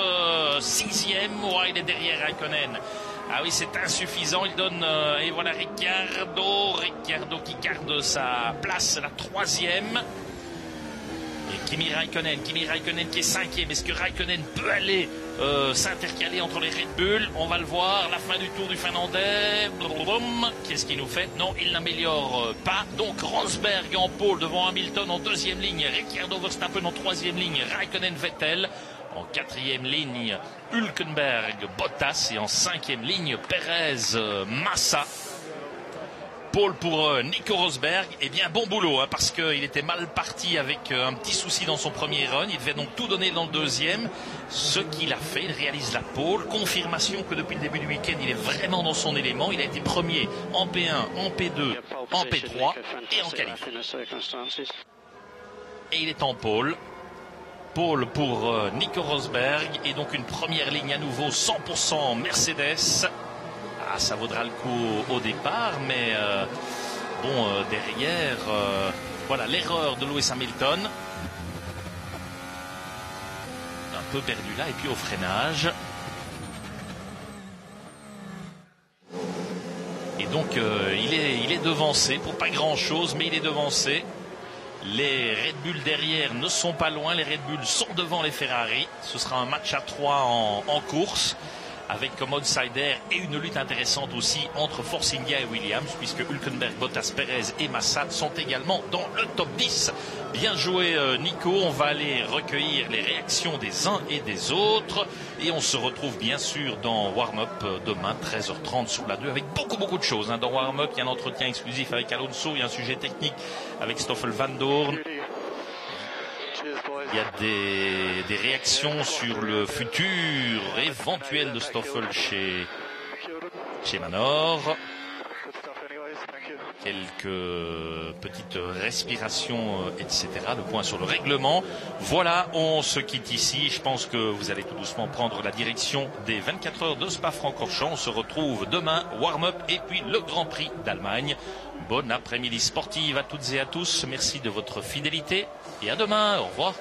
Speaker 1: sixième. Ouais, il est derrière Raikkonen. Ah oui, c'est insuffisant. Il donne... et voilà Ricciardo qui garde sa place, la troisième. Et Kimi Raikkonen qui est cinquième. Est-ce que Raikkonen peut aller s'intercaler entre les Red Bull? On va le voir. La fin du tour du Finlandais. Qu'est-ce qu'il nous fait? Non, il n'améliore pas. Donc Rosberg en pole devant Hamilton en deuxième ligne. Ricciardo, Verstappen en troisième ligne. Raikkonen, Vettel. En quatrième ligne, Hülkenberg, Bottas. Et en cinquième ligne, Perez, Massa. Pole pour Nico Rosberg. Eh bien, bon boulot, hein, parce qu'il était mal parti avec un petit souci dans son premier run. Il devait donc tout donner dans le deuxième. Ce qu'il a fait, il réalise la pole. Confirmation que depuis le début du week-end, il est vraiment dans son élément. Il a été premier en P1, en P2, en P3 et en qualif. Et il est en pole. Pole pour Nico Rosberg. Et donc une première ligne à nouveau 100% Mercedes. Ah, ça vaudra le coup au départ, mais derrière, voilà l'erreur de Lewis Hamilton. Un peu perdu là, et puis au freinage. Et donc il est devancé pour pas grand chose, mais il est devancé. Les Red Bull derrière ne sont pas loin, les Red Bull sont devant les Ferrari. Ce sera un match à 3 en course, avec comme outsider et une lutte intéressante aussi entre Force India et Williams, puisque Hülkenberg, Bottas, Perez et Massa sont également dans le top 10. Bien joué Nico, on va aller recueillir les réactions des uns et des autres, et on se retrouve bien sûr dans Warm-Up demain 13h30 sur la 2 avec beaucoup de choses. Dans Warm-Up, il y a un entretien exclusif avec Alonso, il y a un sujet technique avec Stoffel Van Dorn. Il y a des réactions sur le futur éventuel de Stoffel chez Manor. Quelques petites respirations, etc. Le point sur le règlement. Voilà, on se quitte ici. Je pense que vous allez tout doucement prendre la direction des 24 heures de Spa-Francorchamps. On se retrouve demain, warm-up et puis le Grand Prix d'Allemagne. Bon après-midi sportive à toutes et à tous. Merci de votre fidélité et à demain. Au revoir.